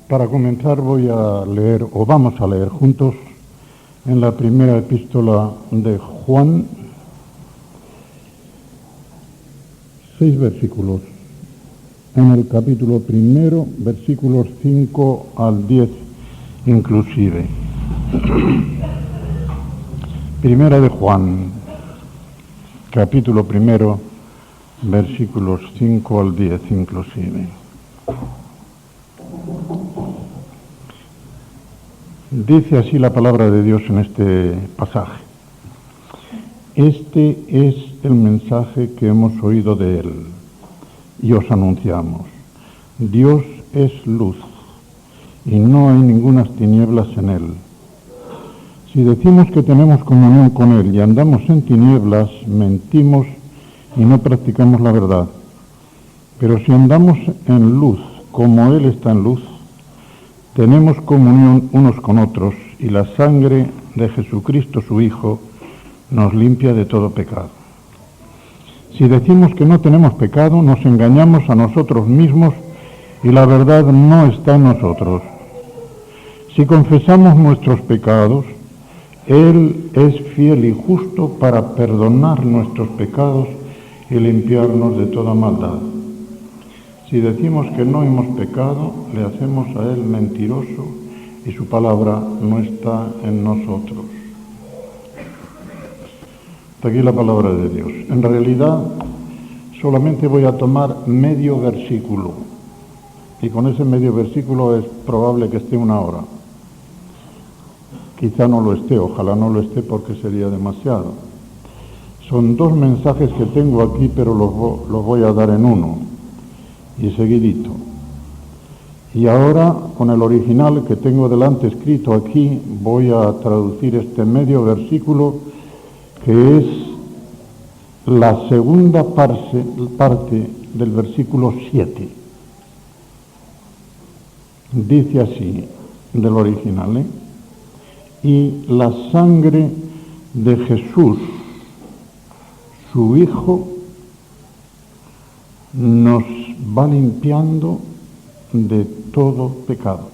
Para comenzar voy a leer, o vamos a leer juntos, en la primera epístola de Juan, 6 versículos. En el capítulo primero, versículos 5 al 10 inclusive. Primera de Juan, capítulo primero, versículos 5 al 10 inclusive. Dice así la palabra de Dios en este pasaje. Este es el mensaje que hemos oído de Él y os anunciamos. Dios es luz y no hay ningunas tinieblas en Él. Si decimos que tenemos comunión con Él y andamos en tinieblas, mentimos y no practicamos la verdad. Pero si andamos en luz, como Él está en luz, tenemos comunión unos con otros y la sangre de Jesucristo, su Hijo, nos limpia de todo pecado. Si decimos que no tenemos pecado, nos engañamos a nosotros mismos y la verdad no está en nosotros. Si confesamos nuestros pecados, Él es fiel y justo para perdonar nuestros pecados y limpiarnos de toda maldad. Si decimos que no hemos pecado, le hacemos a Él mentiroso y su palabra no está en nosotros. Hasta aquí la palabra de Dios. En realidad, solamente voy a tomar medio versículo. Y con ese medio versículo es probable que esté una hora. Quizá no lo esté, ojalá no lo esté porque sería demasiado. Son 2 mensajes que tengo aquí, pero los voy a dar en uno. Y seguidito. Y ahora, con el original que tengo delante escrito aquí, voy a traducir este medio versículo, que es la segunda parte del versículo 7. Dice así, del original, Y la sangre de Jesús, su Hijo, nos va limpiando de todo pecado.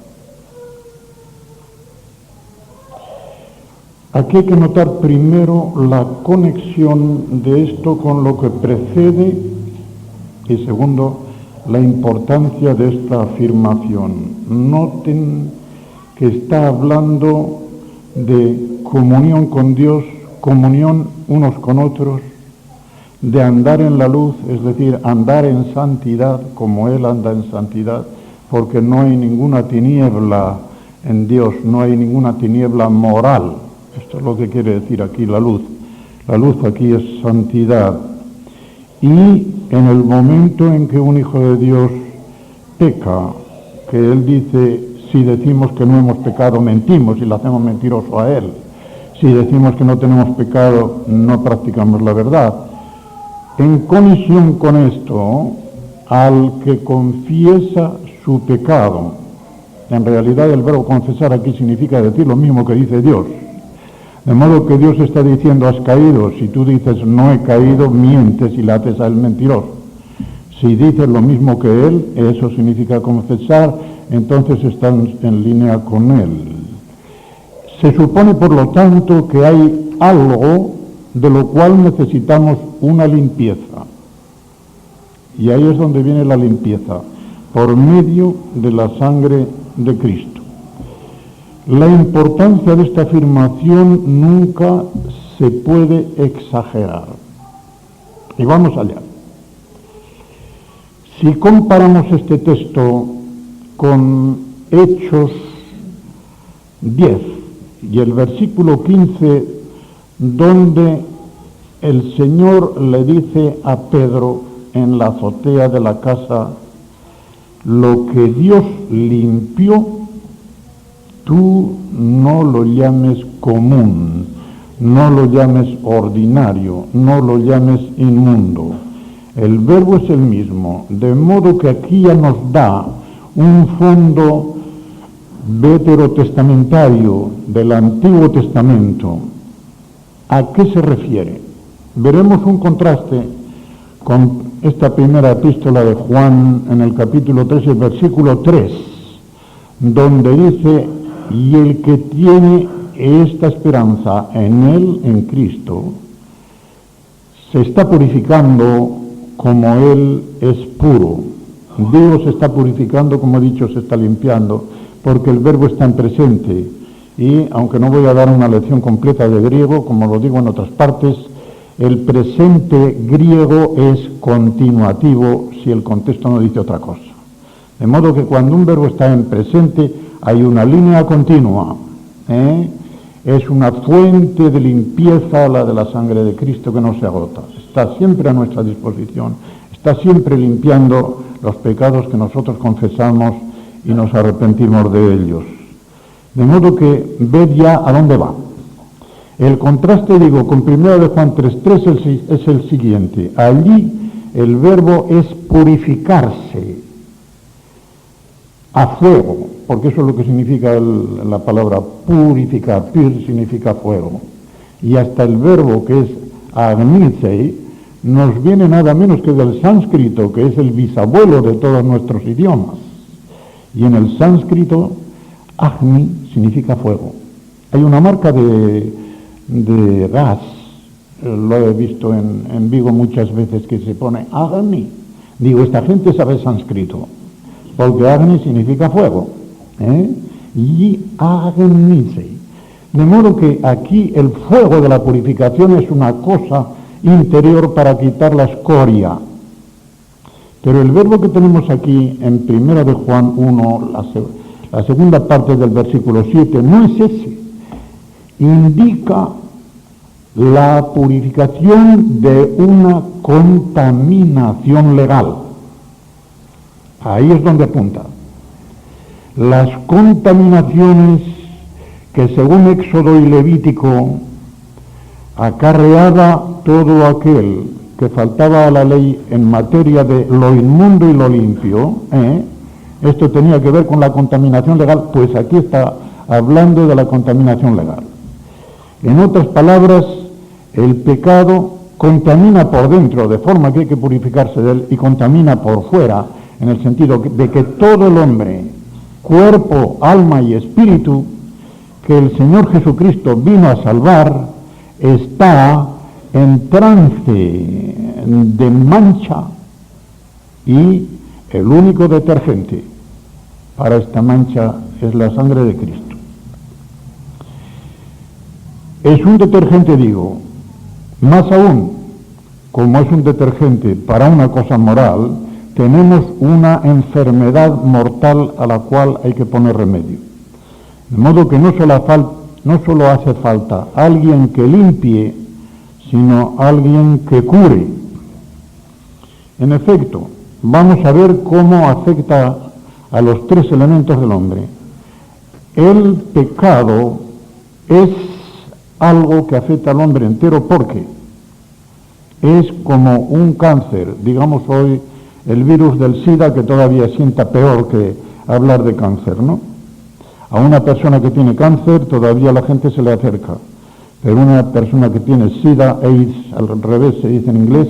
Aquí hay que notar primero la conexión de esto con lo que precede y segundo, la importancia de esta afirmación. Noten que está hablando de comunión con Dios, comunión unos con otros, de andar en la luz, es decir, andar en santidad como Él anda en santidad, porque no hay ninguna tiniebla en Dios, no hay ninguna tiniebla moral. Esto es lo que quiere decir aquí la luz. La luz aquí es santidad. Y en el momento en que un hijo de Dios peca, que Él dice, si decimos que no hemos pecado, mentimos y le hacemos mentiroso a Él. Si decimos que no tenemos pecado, no practicamos la verdad. En colisión con esto, al que confiesa su pecado, en realidad el verbo confesar aquí significa decir lo mismo que dice Dios. De modo que Dios está diciendo, has caído. Si tú dices, no he caído, mientes y le haces a Él mentiroso. Si dices lo mismo que Él, eso significa confesar, entonces están en línea con Él. Se supone, por lo tanto, que hay algo de lo cual necesitamos una limpieza. Y ahí es donde viene la limpieza, por medio de la sangre de Cristo. La importancia de esta afirmación nunca se puede exagerar. Y vamos allá. Si comparamos este texto con Hechos 10 y el versículo 15, donde el Señor le dice a Pedro en la azotea de la casa, lo que Dios limpió, tú no lo llames común, no lo llames ordinario, no lo llames inmundo. El verbo es el mismo, de modo que aquí ya nos da un fondo veterotestamentario del Antiguo Testamento. ¿A qué se refiere? Veremos un contraste con esta primera epístola de Juan en el capítulo 3, el versículo 3, donde dice, y el que tiene esta esperanza en Él, en Cristo, se está purificando como Él es puro. Dios se está purificando, como he dicho, se está limpiando, porque el verbo está en presente. Y aunque no voy a dar una lección completa de griego, como lo digo en otras partes, el presente griego es continuativo si el contexto no dice otra cosa. De modo que cuando un verbo está en presente hay una línea continua. Es una fuente de limpieza, la de la sangre de Cristo, que no se agota. Está siempre a nuestra disposición. Está siempre limpiando los pecados que nosotros confesamos y nos arrepentimos de ellos. De modo que ved ya a dónde va. El contraste, digo, con 1 de Juan 3:3 es el siguiente. Allí el verbo es purificarse a fuego, porque eso es lo que significa la palabra purificar. Pur significa fuego. Y hasta el verbo que es agnisei nos viene nada menos que del sánscrito, que es el bisabuelo de todos nuestros idiomas. Y en el sánscrito, agni significa fuego. Hay una marca de gas, lo he visto en Vigo muchas veces, que se pone agni. Digo, esta gente sabe sánscrito, porque agni significa fuego. Y agnisei. De modo que aquí el fuego de la purificación es una cosa interior para quitar la escoria. Pero el verbo que tenemos aquí en 1 de Juan 1, la segunda parte del versículo 7, no es ese. Indica la purificación de una contaminación legal. Ahí es donde apunta. Las contaminaciones que según Éxodo y Levítico acarreaba todo aquel que faltaba a la ley en materia de lo inmundo y lo limpio, esto tenía que ver con la contaminación legal, pues aquí está hablando de la contaminación legal. En otras palabras, el pecado contamina por dentro, de forma que hay que purificarse de él, y contamina por fuera, en el sentido de que todo el hombre, cuerpo, alma y espíritu, que el Señor Jesucristo vino a salvar, está en trance de mancha, y el único detergente para esta mancha es la sangre de Cristo. Es un detergente, digo, más aún, como es un detergente para una cosa moral, tenemos una enfermedad mortal a la cual hay que poner remedio. De modo que no solo hace falta alguien que limpie, sino alguien que cure. En efecto, vamos a ver cómo afecta a los tres elementos del hombre. El pecado es algo que afecta al hombre entero porque es como un cáncer, digamos hoy el virus del SIDA, que todavía sienta peor que hablar de cáncer, ¿no? A una persona que tiene cáncer todavía la gente se le acerca, pero una persona que tiene SIDA, AIDS, al revés se dice en inglés,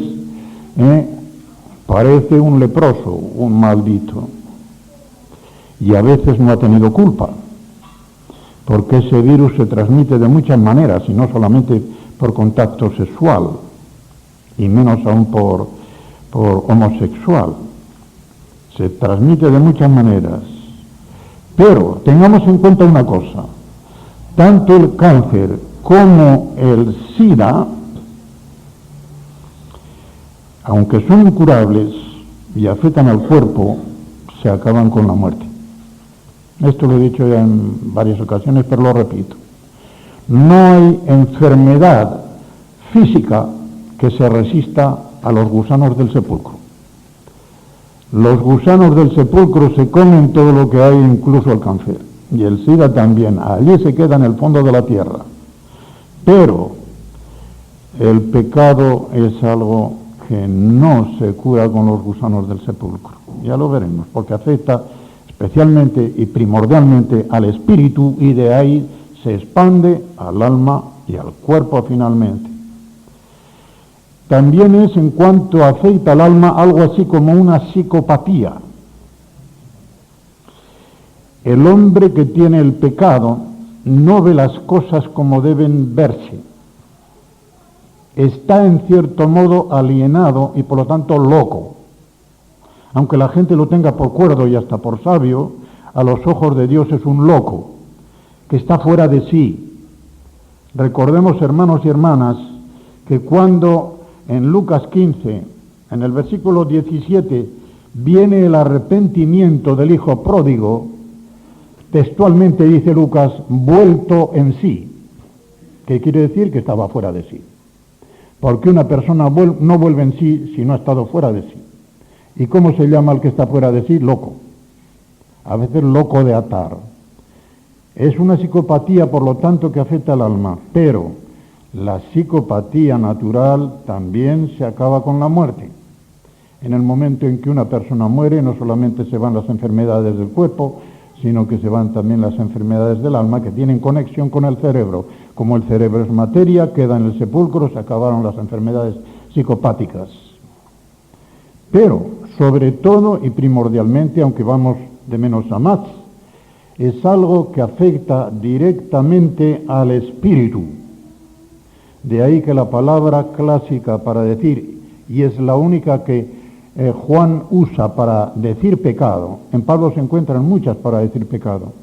parece un leproso, un maldito, y a veces no ha tenido culpa, porque ese virus se transmite de muchas maneras, y no solamente por contacto sexual, y menos aún por homosexual. Se transmite de muchas maneras. Pero tengamos en cuenta una cosa, tanto el cáncer como el SIDA, aunque son incurables y afectan al cuerpo, se acaban con la muerte. Esto lo he dicho ya en varias ocasiones, pero lo repito. No hay enfermedad física que se resista a los gusanos del sepulcro. Los gusanos del sepulcro se comen todo lo que hay, incluso el cáncer. Y el SIDA también. Allí se queda en el fondo de la tierra. Pero el pecado es algo que no se cura con los gusanos del sepulcro. Ya lo veremos, porque afecta especialmente y primordialmente al espíritu, y de ahí se expande al alma y al cuerpo finalmente. También es, en cuanto afecta al alma, algo así como una psicopatía. El hombre que tiene el pecado no ve las cosas como deben verse. Está en cierto modo alienado y por lo tanto loco. Aunque la gente lo tenga por cuerdo y hasta por sabio, a los ojos de Dios es un loco, que está fuera de sí. Recordemos, hermanos y hermanas, que cuando en Lucas 15, en el versículo 17, viene el arrepentimiento del hijo pródigo, textualmente dice Lucas, vuelto en sí, que quiere decir que estaba fuera de sí. Porque una persona no vuelve en sí si no ha estado fuera de sí. ¿Y cómo se llama al que está fuera de sí? Loco. A veces loco de atar. Es una psicopatía, por lo tanto, que afecta al alma, pero la psicopatía natural también se acaba con la muerte. En el momento en que una persona muere, no solamente se van las enfermedades del cuerpo, sino que se van también las enfermedades del alma que tienen conexión con el cerebro. Como el cerebro es materia, queda en el sepulcro, se acabaron las enfermedades psicopáticas. Pero, sobre todo y primordialmente, aunque vamos de menos a más, es algo que afecta directamente al espíritu. De ahí que la palabra clásica para decir, y es la única que Juan usa para decir pecado, en Pablo se encuentran muchas para decir pecado.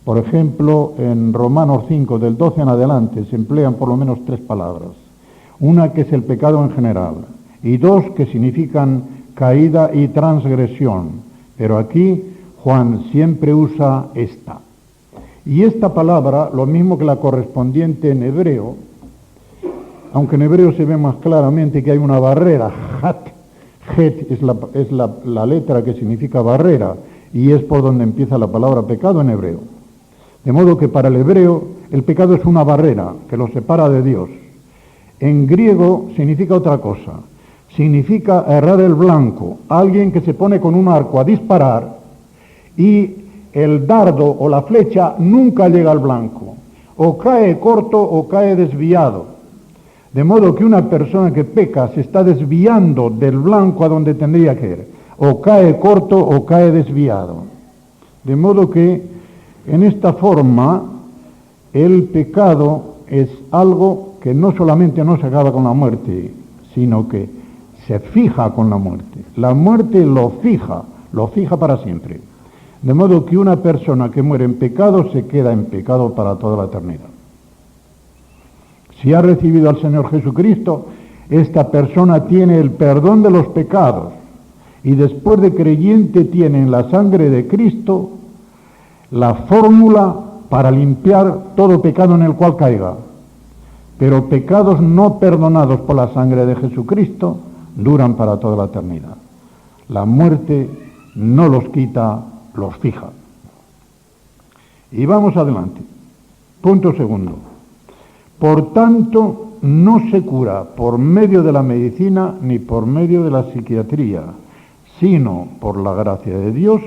Por ejemplo, en Romanos 5, del 12 en adelante, se emplean por lo menos 3 palabras. Una que es el pecado en general, y 2 que significan caída y transgresión. Pero aquí Juan siempre usa esta. Y esta palabra, lo mismo que la correspondiente en hebreo, aunque en hebreo se ve más claramente que hay una barrera, Het es la letra que significa barrera, y es por donde empieza la palabra pecado en hebreo. De modo que para el hebreo el pecado es una barrera que lo separa de Dios. En griego significa otra cosa. Significa errar el blanco, alguien que se pone con un arco a disparar y el dardo o la flecha nunca llega al blanco. O cae corto o cae desviado. De modo que una persona que peca se está desviando del blanco a donde tendría que ir. O cae corto o cae desviado. De modo que en esta forma el pecado es algo que no solamente no se acaba con la muerte, sino que se fija con la muerte. La muerte lo fija para siempre. De modo que una persona que muere en pecado se queda en pecado para toda la eternidad. Si ha recibido al Señor Jesucristo, esta persona tiene el perdón de los pecados y después de creyente tiene en la sangre de Cristo la fórmula para limpiar todo pecado en el cual caiga. Pero pecados no perdonados por la sangre de Jesucristo duran para toda la eternidad. La muerte no los quita, los fija. Y vamos adelante. Punto segundo. Por tanto, no se cura por medio de la medicina ni por medio de la psiquiatría, sino por la gracia de Dios,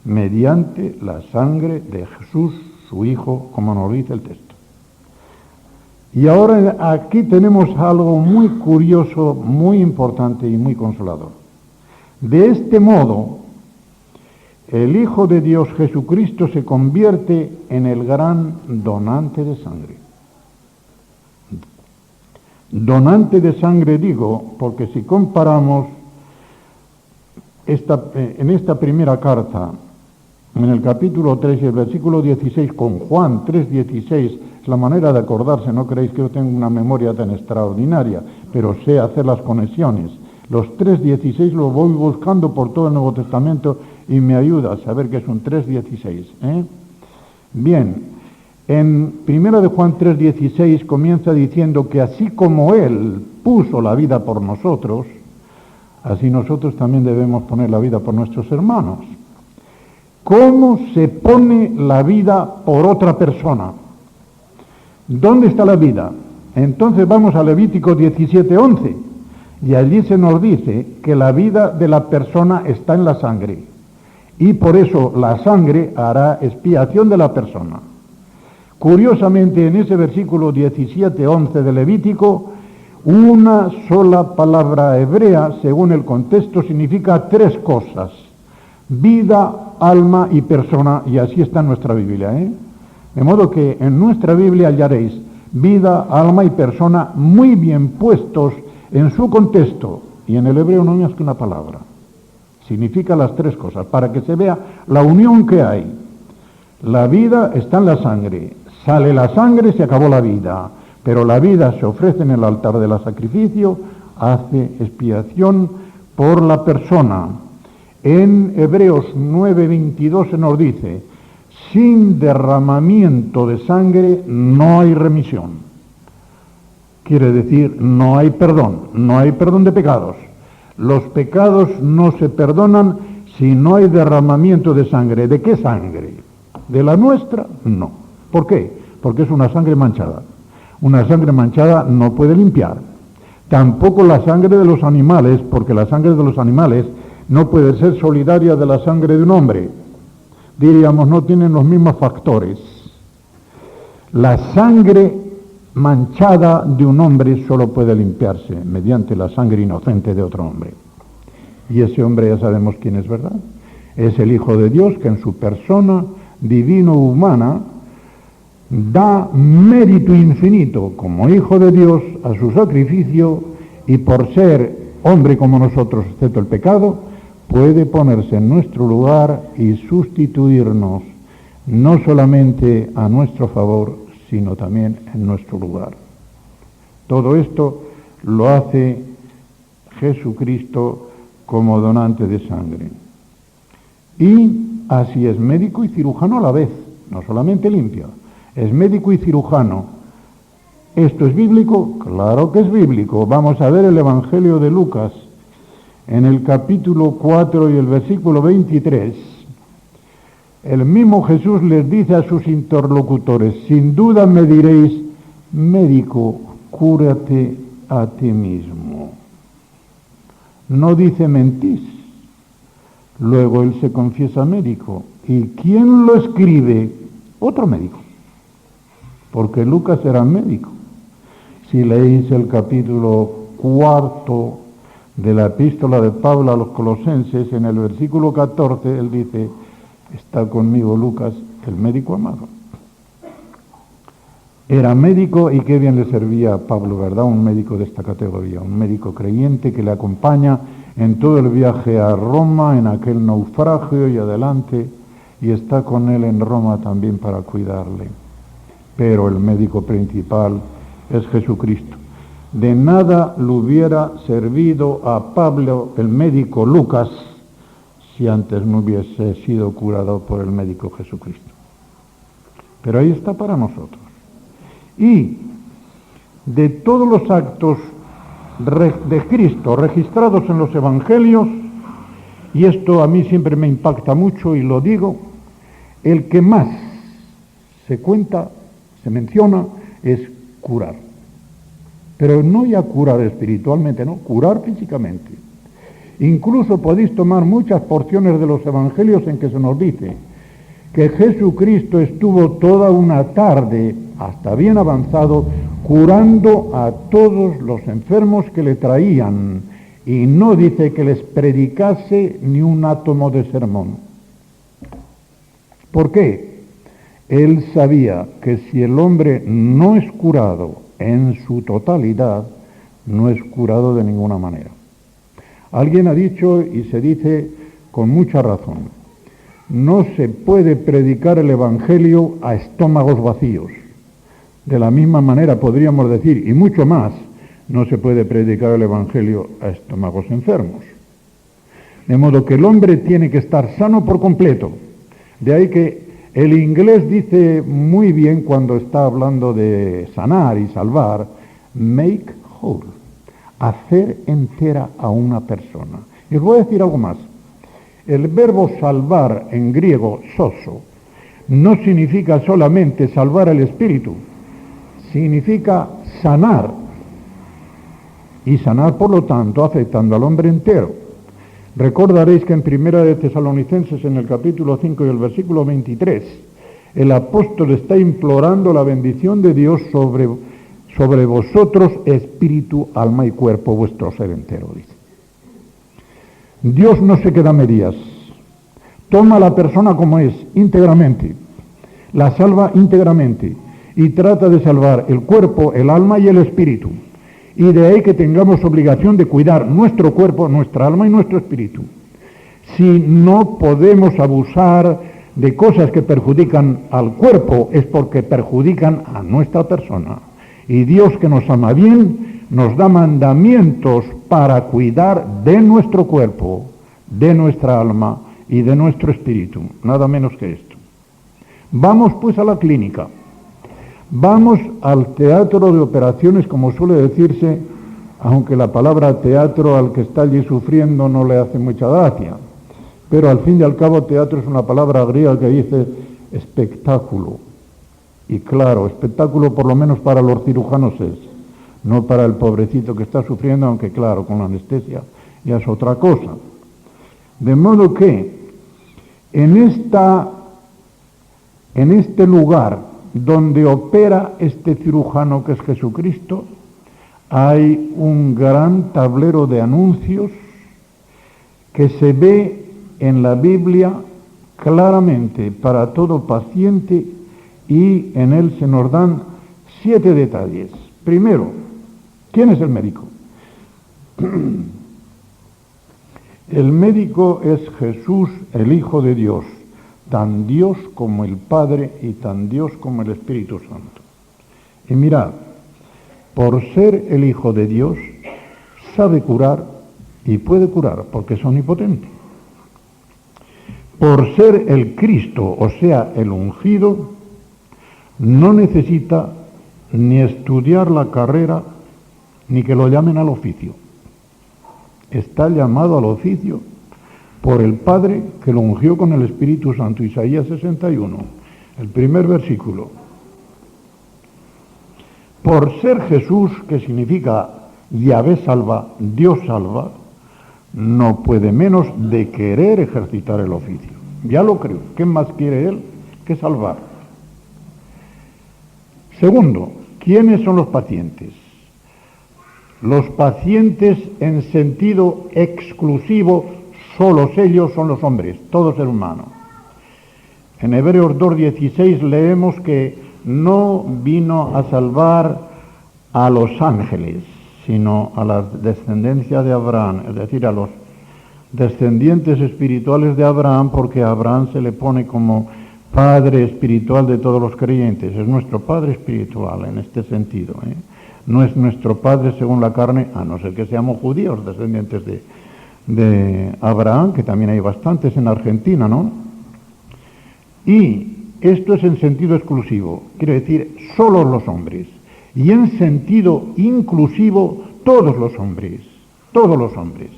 mediante la sangre de Jesús, su Hijo, como nos dice el texto. Y ahora aquí tenemos algo muy curioso, muy importante y muy consolador. De este modo, el Hijo de Dios Jesucristo se convierte en el gran donante de sangre. Donante de sangre digo, porque si comparamos en esta primera carta, en el capítulo 3 y el versículo 16, con Juan 3:16, es la manera de acordarse, no creéis que yo tengo una memoria tan extraordinaria, pero sé hacer las conexiones. Los 3:16 los voy buscando por todo el Nuevo Testamento y me ayuda a saber que es un 3:16. Bien. En 1 de Juan 3:16 comienza diciendo que así como Él puso la vida por nosotros, así nosotros también debemos poner la vida por nuestros hermanos. ¿Cómo se pone la vida por otra persona? ¿Dónde está la vida? Entonces vamos a Levítico 17:11 y allí se nos dice que la vida de la persona está en la sangre y por eso la sangre hará expiación de la persona. Curiosamente, en ese versículo 17:11 de Levítico, una sola palabra hebrea, según el contexto, significa 3 cosas: vida, alma y persona, y así está en nuestra Biblia, ¿eh? De modo que en nuestra Biblia hallaréis vida, alma y persona muy bien puestos en su contexto, y en el hebreo no hay más que una palabra. Significa las tres cosas, para que se vea la unión que hay. La vida está en la sangre, sale la sangre, se acabó la vida, pero la vida se ofrece en el altar del sacrificio, hace expiación por la persona. En Hebreos 9:22 se nos dice, sin derramamiento de sangre no hay remisión. Quiere decir, no hay perdón de pecados. Los pecados no se perdonan si no hay derramamiento de sangre. ¿De qué sangre? ¿De la nuestra? No. ¿Por qué? Porque es una sangre manchada. Una sangre manchada no puede limpiar. Tampoco la sangre de los animales, porque la sangre de los animales no puede ser solidaria de la sangre de un hombre. Diríamos, no tienen los mismos factores. La sangre manchada de un hombre solo puede limpiarse mediante la sangre inocente de otro hombre. Y ese hombre ya sabemos quién es, ¿verdad? Es el Hijo de Dios que en su persona divino-humana da mérito infinito como Hijo de Dios a su sacrificio, y por ser hombre como nosotros, excepto el pecado, puede ponerse en nuestro lugar y sustituirnos, no solamente a nuestro favor, sino también en nuestro lugar. Todo esto lo hace Jesucristo como donante de sangre. Y así es médico y cirujano a la vez, no solamente limpia, es médico y cirujano. ¿Esto es bíblico? Claro que es bíblico. Vamos a ver el Evangelio de Lucas, en el capítulo 4 y el versículo 23. El mismo Jesús les dice a sus interlocutores, sin duda me diréis, médico, cúrate a ti mismo. No dice mentís. Luego él se confiesa médico. ¿Y quién lo escribe? Otro médico. Porque Lucas era médico. Si leéis el capítulo 4 de la epístola de Pablo a los Colosenses, en el versículo 14, él dice, está conmigo Lucas, el médico amado. Era médico y qué bien le servía a Pablo, ¿verdad? Un médico de esta categoría, un médico creyente que le acompaña en todo el viaje a Roma, en aquel naufragio y adelante, y está con él en Roma también para cuidarle. Pero el médico principal es Jesucristo. De nada le hubiera servido a Pablo, el médico Lucas, si antes no hubiese sido curado por el médico Jesucristo. Pero ahí está para nosotros. Y de todos los actos de Cristo registrados en los Evangelios, y esto a mí siempre me impacta mucho y lo digo, el que más se cuenta, se menciona, es curar. Pero no ya curar espiritualmente, no, curar físicamente. Incluso podéis tomar muchas porciones de los Evangelios en que se nos dice que Jesucristo estuvo toda una tarde, hasta bien avanzado, curando a todos los enfermos que le traían, y no dice que les predicase ni un átomo de sermón. ¿Por qué? Él sabía que si el hombre no es curado en su totalidad, no es curado de ninguna manera. Alguien ha dicho, y se dice con mucha razón, no se puede predicar el Evangelio a estómagos vacíos. De la misma manera podríamos decir, y mucho más, no se puede predicar el Evangelio a estómagos enfermos. De modo que el hombre tiene que estar sano por completo. De ahí que el inglés dice muy bien cuando está hablando de sanar y salvar, make whole, hacer entera a una persona. Y os voy a decir algo más. El verbo salvar en griego, soso, no significa solamente salvar el espíritu, significa sanar. Y sanar, por lo tanto, afectando al hombre entero. Recordaréis que en Primera de Tesalonicenses, en el capítulo 5 y el versículo 23, el apóstol está implorando la bendición de Dios sobre vosotros, espíritu, alma y cuerpo, vuestro ser entero, dice. Dios no se queda a medias. toma a la persona como es, íntegramente, la salva íntegramente y trata de salvar el cuerpo, el alma y el espíritu. Y de ahí que tengamos obligación de cuidar nuestro cuerpo, nuestra alma y nuestro espíritu. Si no podemos abusar de cosas que perjudican al cuerpo, es porque perjudican a nuestra persona. Y Dios, que nos ama bien, nos da mandamientos para cuidar de nuestro cuerpo, de nuestra alma y de nuestro espíritu, nada menos que esto. Vamos pues a la clínica, vamos al teatro de operaciones, como suele decirse, aunque la palabra teatro al que está allí sufriendo no le hace mucha gracia, pero al fin y al cabo teatro es una palabra griega que dice espectáculo, y claro, espectáculo por lo menos para los cirujanos es, no para el pobrecito que está sufriendo, aunque claro, con la anestesia ya es otra cosa. De modo que en este lugar donde opera este cirujano que es Jesucristo, hay un gran tablero de anuncios que se ve en la Biblia claramente para todo paciente, y en él se nos dan 7 detalles. Primero, ¿quién es el médico? El médico es Jesús, el Hijo de Dios, tan Dios como el Padre y tan Dios como el Espíritu Santo. Y mirad, por ser el Hijo de Dios, sabe curar y puede curar, porque es omnipotente. Por ser el Cristo, o sea, el ungido, no necesita ni estudiar la carrera, ni que lo llamen al oficio. Está llamado al oficio por el Padre, que lo ungió con el Espíritu Santo. Isaías 61, el primer versículo. Por ser Jesús, que significa Yahvé salva, Dios salva, no puede menos de querer ejercitar el oficio. Ya lo creo. ¿Qué más quiere él que salvar? Segundo, ¿quiénes son los pacientes? Los pacientes en sentido exclusivo, solos ellos son los hombres, todo ser humano. En Hebreos 2:16 leemos que no vino a salvar a los ángeles, sino a la descendencia de Abraham, es decir, a los descendientes espirituales de Abraham, porque a Abraham se le pone como Padre espiritual de todos los creyentes. Es nuestro Padre espiritual en este sentido, No es nuestro Padre según la carne, a no ser que seamos judíos, descendientes de Abraham, que también hay bastantes en Argentina, ¿no? Y esto es en sentido exclusivo, quiere decir solo los hombres. Y en sentido inclusivo, todos los hombres, todos los hombres.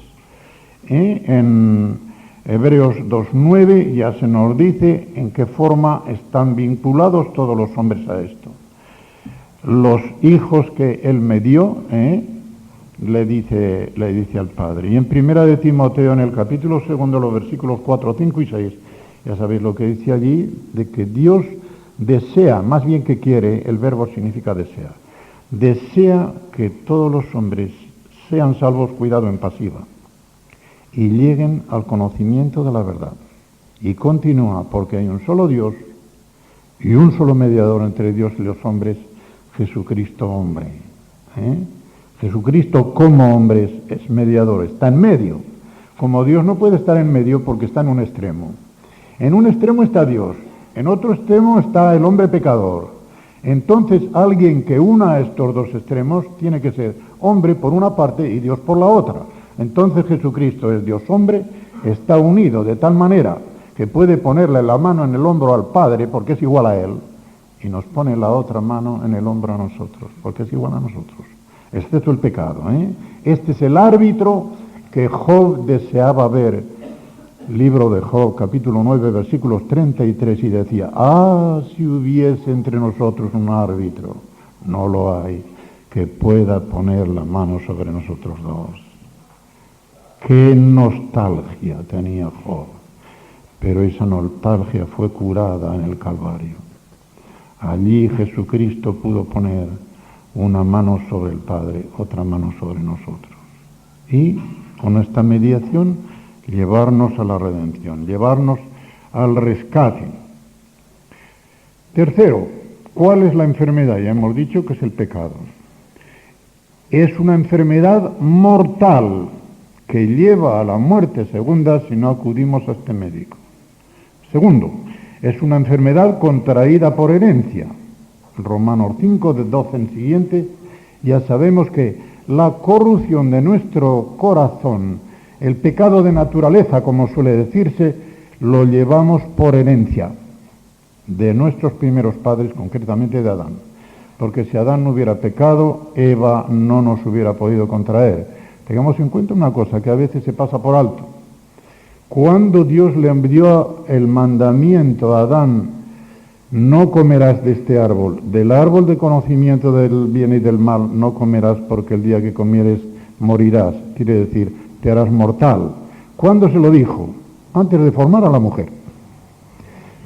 En Hebreos 2:9 ya se nos dice en qué forma están vinculados todos los hombres a esto. Los hijos que él me dio, le dice al Padre. Y en 1 de Timoteo, en el capítulo 2, los versículos 4, 5 y 6, ya sabéis lo que dice allí, de que Dios desea, más bien que quiere, el verbo significa desea, desea que todos los hombres sean salvos, cuidado en pasiva, y lleguen al conocimiento de la verdad. Y continúa, porque hay un solo Dios y un solo mediador entre Dios y los hombres, Jesucristo hombre. Jesucristo como hombre es mediador, está en medio. Como Dios no puede estar en medio porque está en un extremo. En un extremo está Dios, en otro extremo está el hombre pecador. Entonces alguien que una estos dos extremos tiene que ser hombre por una parte y Dios por la otra. Entonces Jesucristo es Dios hombre, está unido de tal manera que puede ponerle la mano en el hombro al Padre porque es igual a él, y nos pone la otra mano en el hombro a nosotros, porque es igual a nosotros, excepto el pecado. Este es el árbitro que Job deseaba ver. Libro de Job, capítulo 9, versículos 33, y decía, si hubiese entre nosotros un árbitro, no lo hay, que pueda poner la mano sobre nosotros dos. Qué nostalgia tenía Job, pero esa nostalgia fue curada en el Calvario. Allí Jesucristo pudo poner una mano sobre el Padre, otra mano sobre nosotros. Y con esta mediación llevarnos a la redención, llevarnos al rescate. Tercero, ¿cuál es la enfermedad? Ya hemos dicho que es el pecado. Es una enfermedad mortal que lleva a la muerte segunda si no acudimos a este médico. Segundo, es una enfermedad contraída por herencia. Romanos 5, de 12 en siguiente, ya sabemos que la corrupción de nuestro corazón, el pecado de naturaleza, como suele decirse, lo llevamos por herencia de nuestros primeros padres, concretamente de Adán. Porque si Adán no hubiera pecado, Eva no nos hubiera podido contraer. Tengamos en cuenta una cosa que a veces se pasa por alto. Cuando Dios le envió el mandamiento a Adán, no comerás de este árbol, del árbol de conocimiento del bien y del mal, no comerás porque el día que comieres morirás. Quiere decir, te harás mortal. ¿Cuándo se lo dijo? Antes de formar a la mujer.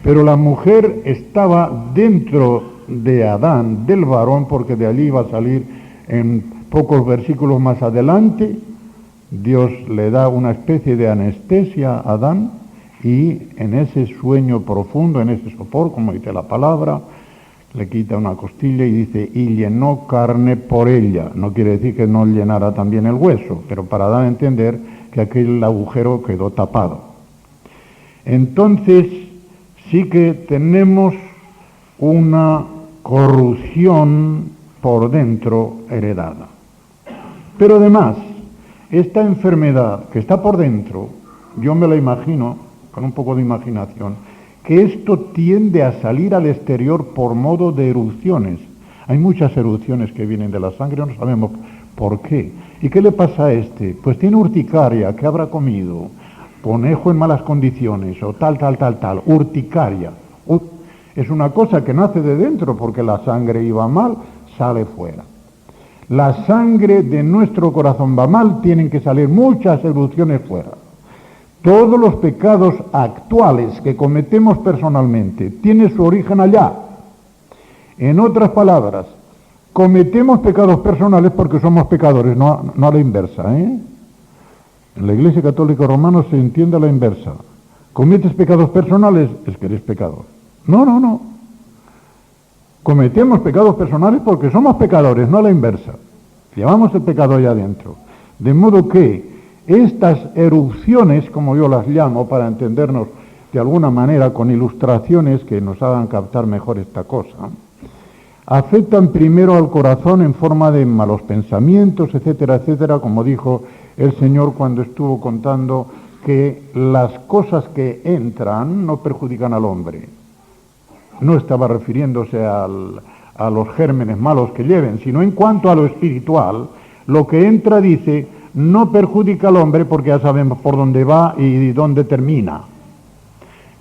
Pero la mujer estaba dentro de Adán, del varón, porque de allí iba a salir en pocos versículos más adelante. Dios le da una especie de anestesia a Adán y en ese sueño profundo, en ese sopor, como dice la palabra, le quita una costilla y dice, y llenó carne por ella. No quiere decir que no llenara también el hueso, pero para dar a entender que aquel agujero quedó tapado. Entonces, sí que tenemos una corrupción por dentro heredada. Pero además, esta enfermedad que está por dentro, yo me la imagino, con un poco de imaginación, que esto tiende a salir al exterior por modo de erupciones. Hay muchas erupciones que vienen de la sangre, no sabemos por qué. ¿Y qué le pasa a este? Pues tiene urticaria, ¿qué habrá comido? Conejo en malas condiciones, o tal, urticaria. Es una cosa que nace de dentro, porque la sangre iba mal, sale fuera. La sangre de nuestro corazón va mal, tienen que salir muchas erupciones fuera. Todos los pecados actuales que cometemos personalmente tienen su origen allá. En otras palabras, cometemos pecados personales porque somos pecadores, no a la inversa, ¿eh? En la Iglesia Católica Romana se entiende a la inversa. ¿Cometes pecados personales? Es que eres pecador. No. Cometemos pecados personales porque somos pecadores, no a la inversa. Llevamos el pecado allá adentro. De modo que estas erupciones, como yo las llamo, para entendernos de alguna manera con ilustraciones que nos hagan captar mejor esta cosa, afectan primero al corazón en forma de malos pensamientos, etcétera, como dijo el Señor cuando estuvo contando que las cosas que entran no perjudican al hombre. No estaba refiriéndose a los gérmenes malos que lleven, sino en cuanto a lo espiritual, lo que entra, dice, no perjudica al hombre porque ya sabemos por dónde va y dónde termina.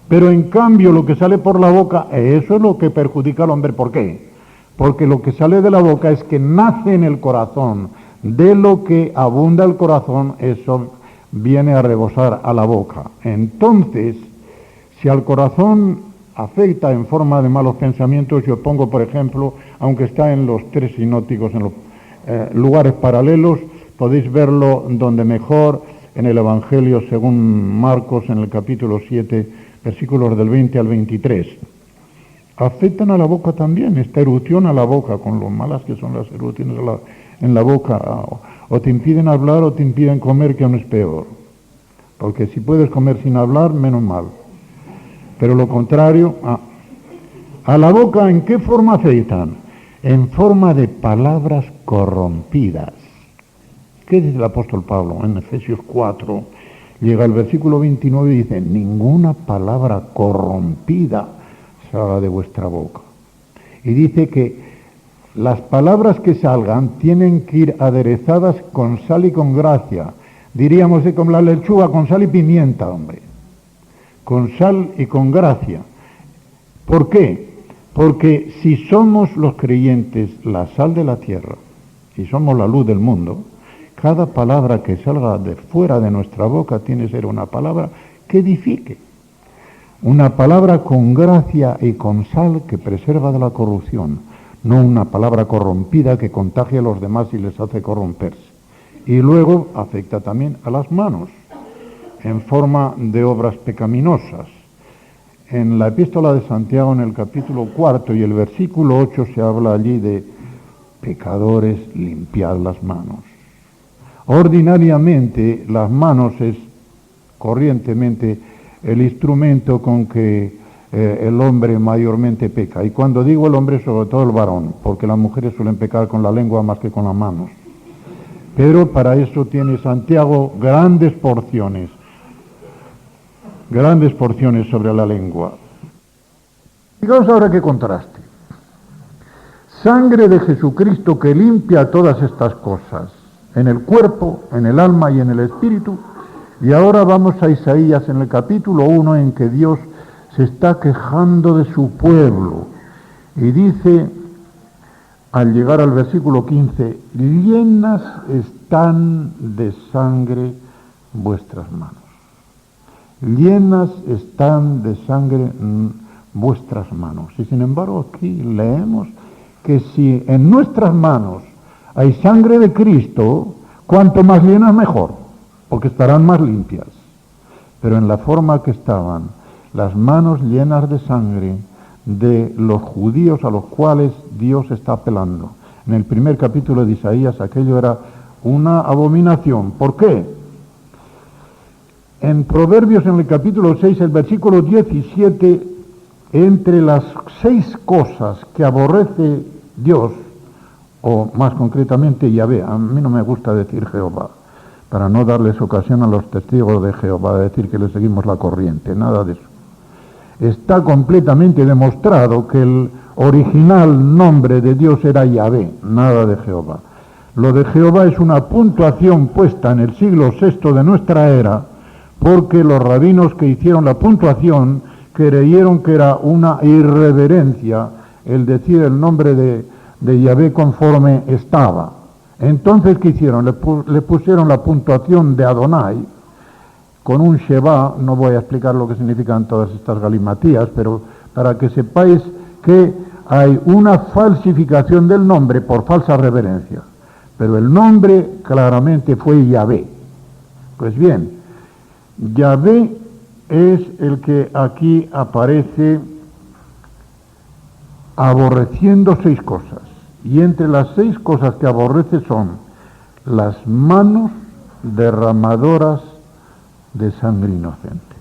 Pero en cambio lo que sale por la boca, eso es lo que perjudica al hombre. ¿Por qué? Porque lo que sale de la boca es que nace en el corazón. De lo que abunda el corazón, eso viene a rebosar a la boca. Entonces, si al corazón afecta en forma de malos pensamientos, yo pongo, por ejemplo, aunque está en los tres sinópticos, en los lugares paralelos, podéis verlo donde mejor, en el Evangelio según Marcos, en el capítulo 7, versículos del 20 al 23. Afectan a la boca también, esta erupción a la boca, con lo malas que son las erupciones en la boca, o te impiden hablar o te impiden comer, que aún es peor. Porque si puedes comer sin hablar, menos mal. Pero lo contrario, a la boca, ¿en qué forma afectan? En forma de palabras corrompidas. ¿Qué dice el apóstol Pablo? En Efesios 4, llega al versículo 29 y dice, ninguna palabra corrompida salga de vuestra boca. Y dice que las palabras que salgan tienen que ir aderezadas con sal y con gracia. Diríamos como la lechuga, con sal y pimienta, hombre. Con sal y con gracia. ¿Por qué? Porque si somos los creyentes la sal de la tierra y somos la luz del mundo, cada palabra que salga de fuera de nuestra boca tiene que ser una palabra que edifique. Una palabra con gracia y con sal que preserva de la corrupción, no una palabra corrompida que contagia a los demás y les hace corromperse. Y luego afecta también a las manos, en forma de obras pecaminosas. En la epístola de Santiago, en el capítulo 4 y el versículo 8, se habla allí de pecadores, limpiad las manos. Ordinariamente, las manos es corrientemente el instrumento con que el hombre mayormente peca. Y cuando digo el hombre, sobre todo el varón, porque las mujeres suelen pecar con la lengua más que con las manos. Pero para eso tiene Santiago grandes porciones sobre la lengua. Fijaos ahora qué contraste. Sangre de Jesucristo que limpia todas estas cosas, en el cuerpo, en el alma y en el espíritu. Y ahora vamos a Isaías en el capítulo 1, en que Dios se está quejando de su pueblo. Y dice, al llegar al versículo 15, llenas están de sangre vuestras manos. Llenas están de sangre vuestras manos. Y sin embargo aquí leemos que si en nuestras manos hay sangre de Cristo, cuanto más llenas mejor, porque estarán más limpias. Pero en la forma que estaban, las manos llenas de sangre de los judíos a los cuales Dios está apelando. En el primer capítulo de Isaías aquello era una abominación. ¿Por qué? En Proverbios, en el capítulo 6, el versículo 17, entre las 6 cosas que aborrece Dios, o más concretamente Yahvé, a mí no me gusta decir Jehová, para no darles ocasión a los testigos de Jehová de decir que le seguimos la corriente, nada de eso. Está completamente demostrado que el original nombre de Dios era Yahvé, nada de Jehová. Lo de Jehová es una puntuación puesta en el siglo VI de nuestra era, porque los rabinos que hicieron la puntuación creyeron que era una irreverencia el decir el nombre de Yahvé conforme estaba. Entonces, ¿qué hicieron? Le pusieron la puntuación de Adonai con un Sheva. No voy a explicar lo que significan todas estas galimatías, pero para que sepáis que hay una falsificación del nombre por falsa reverencia. Pero el nombre claramente fue Yahvé. Pues bien, Yahvé es el que aquí aparece aborreciendo 6 cosas. Y entre las 6 cosas que aborrece son las manos derramadoras de sangre inocente.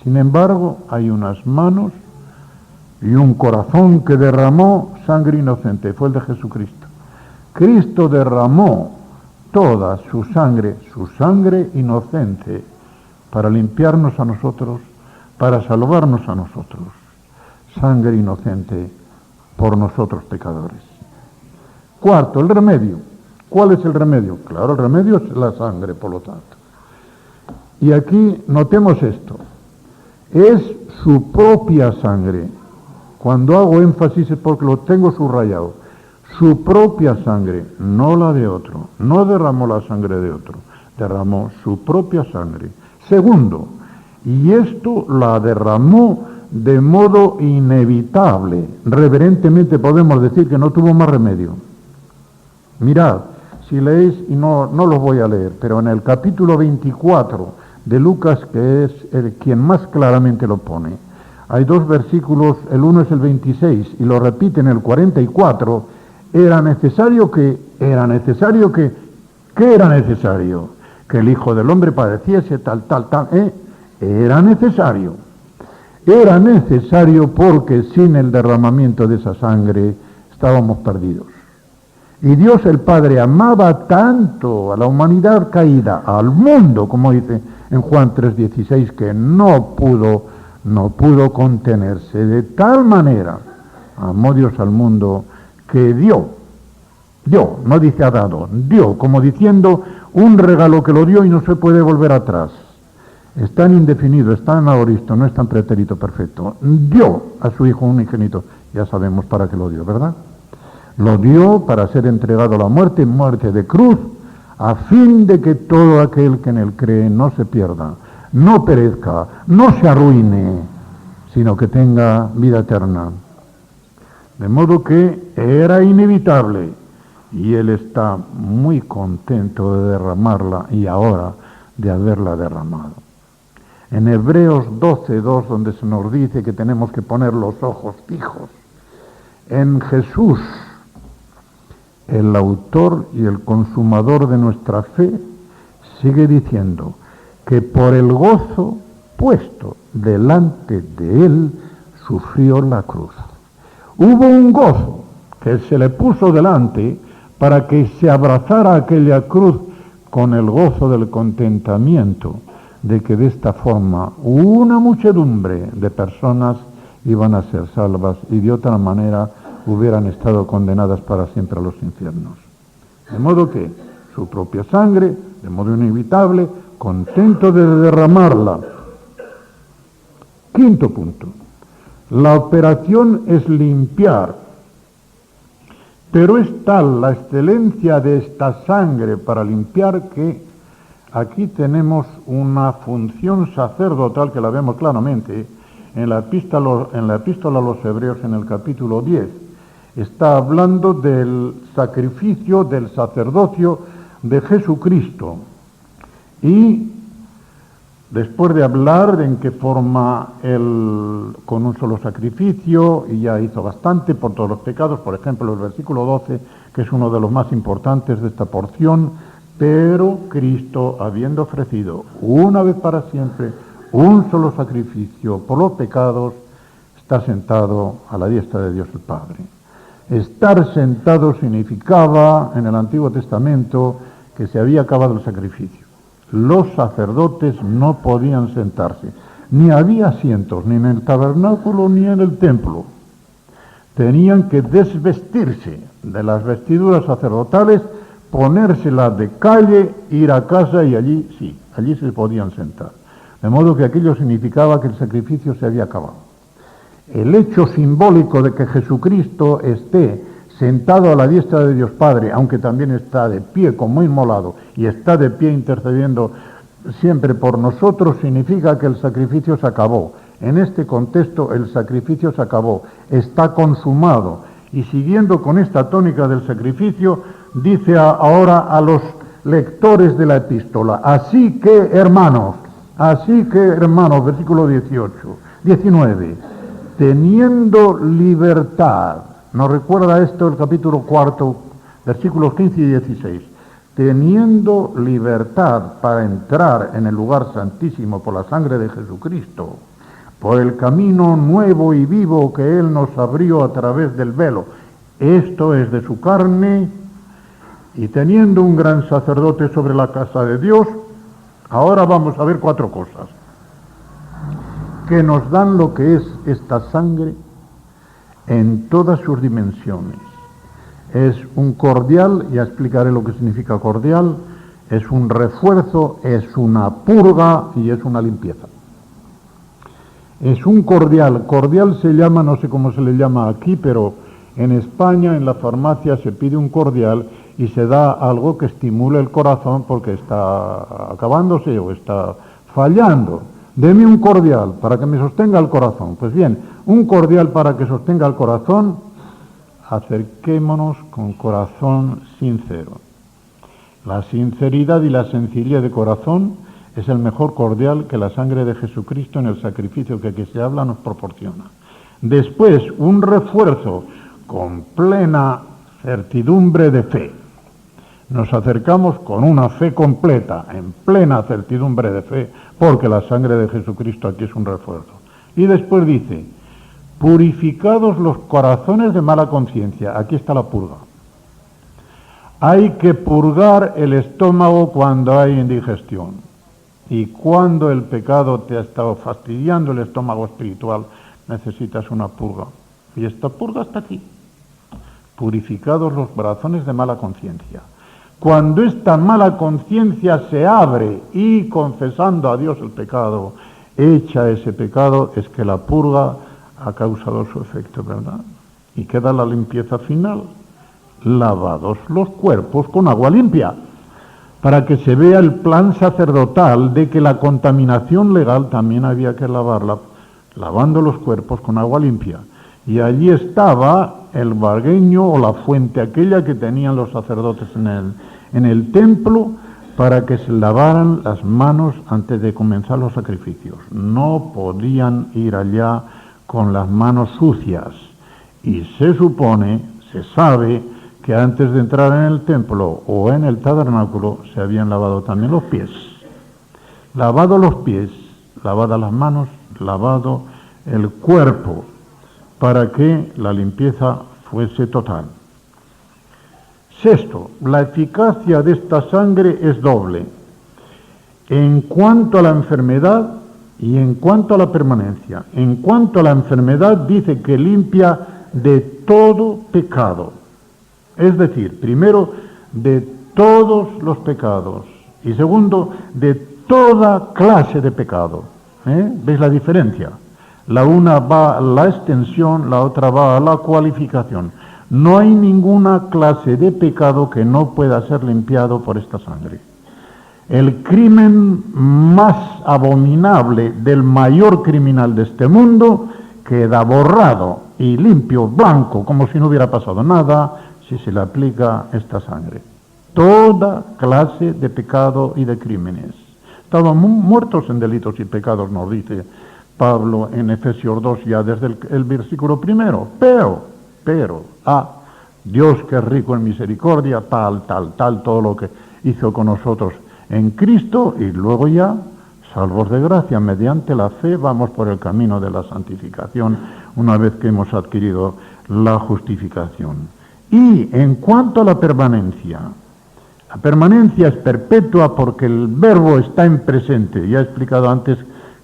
Sin embargo, hay unas manos y un corazón que derramó sangre inocente, fue el de Jesucristo. Cristo derramó toda su sangre inocente, para limpiarnos a nosotros, para salvarnos a nosotros. Sangre inocente por nosotros pecadores. Cuarto, el remedio. ¿Cuál es el remedio? Claro, el remedio es la sangre, por lo tanto. Y aquí notemos esto. Es su propia sangre. Cuando hago énfasis es porque lo tengo subrayado. Su propia sangre, no la de otro. No derramó la sangre de otro, derramó su propia sangre. Segundo, y esto la derramó de modo inevitable. Reverentemente podemos decir que no tuvo más remedio. Mirad, si leéis, y no los voy a leer, pero en el capítulo 24 de Lucas, que es quien más claramente lo pone, hay 2 versículos, el uno es el 26 y lo repite en el 44, ¿qué era necesario? Que el Hijo del Hombre padeciese tal. Era necesario. Era necesario porque sin el derramamiento de esa sangre estábamos perdidos. Y Dios el Padre amaba tanto a la humanidad caída, al mundo, como dice en Juan 3:16, que no pudo contenerse. De tal manera amó Dios al mundo que dio, no dice ha dado, dio, como diciendo un regalo que lo dio y no se puede volver atrás. Está en indefinido, está en aoristo, no está en pretérito perfecto. Dio a su Hijo unigénito, ya sabemos para qué lo dio, ¿verdad? Lo dio para ser entregado a la muerte de cruz, a fin de que todo aquel que en él cree no se pierda, no perezca, no se arruine, sino que tenga vida eterna. De modo que era inevitable, y él está muy contento de derramarla y ahora de haberla derramado. En Hebreos 12:2, donde se nos dice que tenemos que poner los ojos fijos en Jesús, el autor y el consumador de nuestra fe, sigue diciendo que por el gozo puesto delante de él, sufrió la cruz. Hubo un gozo que se le puso delante para que se abrazara aquella cruz con el gozo del contentamiento de que de esta forma una muchedumbre de personas iban a ser salvas y de otra manera hubieran estado condenadas para siempre a los infiernos. De modo que su propia sangre, de modo inevitable, contento de derramarla. Quinto punto. La operación es limpiar, pero es tal la excelencia de esta sangre para limpiar que aquí tenemos una función sacerdotal que la vemos claramente en la epístola a los Hebreos en el capítulo 10. Está hablando del sacrificio, del sacerdocio de Jesucristo. Y después de hablar de en qué forma Él con un solo sacrificio, y ya hizo bastante por todos los pecados, por ejemplo el versículo 12, que es uno de los más importantes de esta porción, pero Cristo, habiendo ofrecido una vez para siempre un solo sacrificio por los pecados, está sentado a la diestra de Dios el Padre. Estar sentado significaba en el Antiguo Testamento que se había acabado el sacrificio. Los sacerdotes no podían sentarse, ni había asientos, ni en el tabernáculo ni en el templo. Tenían que desvestirse de las vestiduras sacerdotales, ponérselas de calle, ir a casa y allí sí, allí se podían sentar. De modo que aquello significaba que el sacrificio se había acabado. El hecho simbólico de que Jesucristo esté sentado a la diestra de Dios Padre, aunque también está de pie como inmolado y está de pie intercediendo siempre por nosotros, significa que el sacrificio se acabó. En este contexto el sacrificio se acabó, está consumado. Y siguiendo con esta tónica del sacrificio, dice ahora a los lectores de la epístola, así que hermanos, versículo 19, teniendo libertad. Nos recuerda esto el capítulo 4, versículos 15 y 16. Teniendo libertad para entrar en el lugar santísimo por la sangre de Jesucristo, por el camino nuevo y vivo que Él nos abrió a través del velo, esto es de su carne, y teniendo un gran sacerdote sobre la casa de Dios, ahora vamos a ver 4 cosas que nos dan lo que es esta sangre en todas sus dimensiones. Es un cordial, ya explicaré lo que significa cordial, es un refuerzo, es una purga y es una limpieza. Es un cordial se llama, no sé cómo se le llama aquí, pero en España en la farmacia se pide un cordial y se da algo que estimule el corazón porque está acabándose o está fallando. Deme un cordial para que me sostenga el corazón. Pues bien, un cordial para que sostenga el corazón, acerquémonos con corazón sincero. La sinceridad y la sencillez de corazón es el mejor cordial que la sangre de Jesucristo en el sacrificio que aquí se habla nos proporciona. Después, un refuerzo con plena certidumbre de fe. Nos acercamos con una fe completa, en plena certidumbre de fe, porque la sangre de Jesucristo aquí es un refuerzo. Y después dice, purificados los corazones de mala conciencia. Aquí está la purga. Hay que purgar el estómago cuando hay indigestión. Y cuando el pecado te ha estado fastidiando el estómago espiritual, necesitas una purga. Y esta purga está aquí. Purificados los corazones de mala conciencia. Cuando esta mala conciencia se abre y confesando a Dios el pecado, echa ese pecado, es que la purga ha causado su efecto, ¿verdad? Y queda la limpieza final. Lavados los cuerpos con agua limpia, para que se vea el plan sacerdotal de que la contaminación legal también había que lavarla, lavando los cuerpos con agua limpia. Y allí estaba el vargueño o la fuente aquella que tenían los sacerdotes en el templo para que se lavaran las manos antes de comenzar los sacrificios. No podían ir allá con las manos sucias. Y se supone, se sabe, que antes de entrar en el templo o en el tabernáculo se habían lavado también los pies. Lavado los pies, lavadas las manos, lavado el cuerpo, para que la limpieza fuese total. Sexto, la eficacia de esta sangre es doble, en cuanto a la enfermedad y en cuanto a la permanencia. En cuanto a la enfermedad, dice que limpia de todo pecado. Es decir, primero, de todos los pecados, y segundo, de toda clase de pecado. ¿Veis la diferencia? La una va a la extensión, la otra va a la cualificación. No hay ninguna clase de pecado que no pueda ser limpiado por esta sangre. El crimen más abominable del mayor criminal de este mundo queda borrado y limpio, blanco, como si no hubiera pasado nada, si se le aplica esta sangre. Toda clase de pecado y de crímenes. Estaban muertos en delitos y pecados, nos dice Pablo en Efesios 2, ya desde el versículo primero. Pero, Dios que es rico en misericordia, tal, todo lo que hizo con nosotros en Cristo, y luego ya, salvos de gracia, mediante la fe, vamos por el camino de la santificación, una vez que hemos adquirido la justificación. Y en cuanto a la permanencia es perpetua porque el verbo está en presente. Ya he explicado antes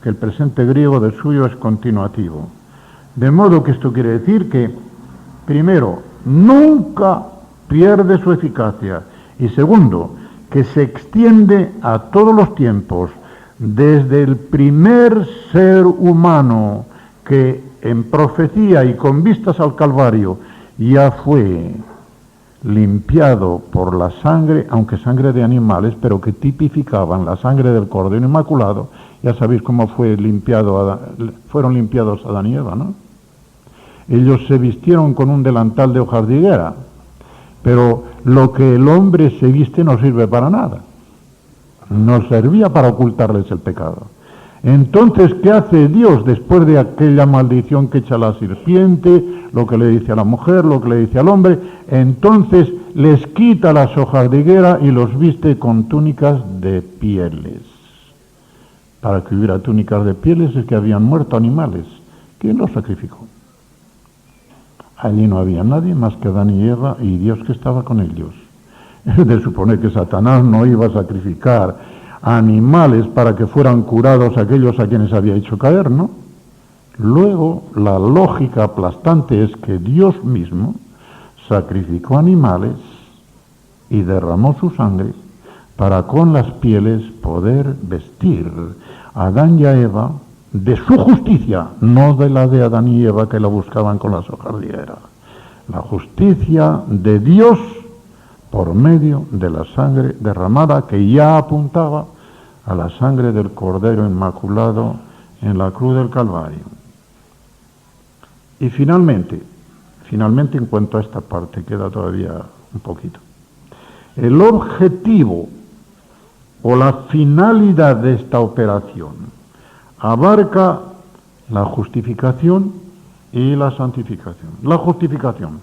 que el presente griego del suyo es continuativo. De modo que esto quiere decir que, primero, nunca pierde su eficacia, y segundo, que se extiende a todos los tiempos, desde el primer ser humano que en profecía y con vistas al Calvario ya fue limpiado por la sangre, aunque sangre de animales, pero que tipificaban la sangre del Cordero Inmaculado. Ya sabéis cómo fueron limpiados Adán y Eva, ¿no? Ellos se vistieron con un delantal de hojas de higuera, pero lo que el hombre se viste no sirve para nada. No servía para ocultarles el pecado. Entonces, ¿qué hace Dios después de aquella maldición que echa la serpiente, lo que le dice a la mujer, lo que le dice al hombre? Entonces les quita las hojas de higuera y los viste con túnicas de pieles. Para que hubiera túnicas de pieles es que habían muerto animales. ¿Quién los sacrificó? Allí no había nadie más que Adán y Eva y Dios que estaba con ellos. Es de suponer que Satanás no iba a sacrificar animales para que fueran curados aquellos a quienes había hecho caer, ¿no? Luego, la lógica aplastante es que Dios mismo sacrificó animales y derramó su sangre para con las pieles poder vestir a Adán y a Eva de su justicia, no de la de Adán y Eva que la buscaban con las hojas de higuera. La justicia de Dios por medio de la sangre derramada que ya apuntaba a la sangre del Cordero Inmaculado en la cruz del Calvario. Y finalmente en cuanto a esta parte, queda todavía un poquito. El objetivo o la finalidad de esta operación abarca la justificación y la santificación. La justificación.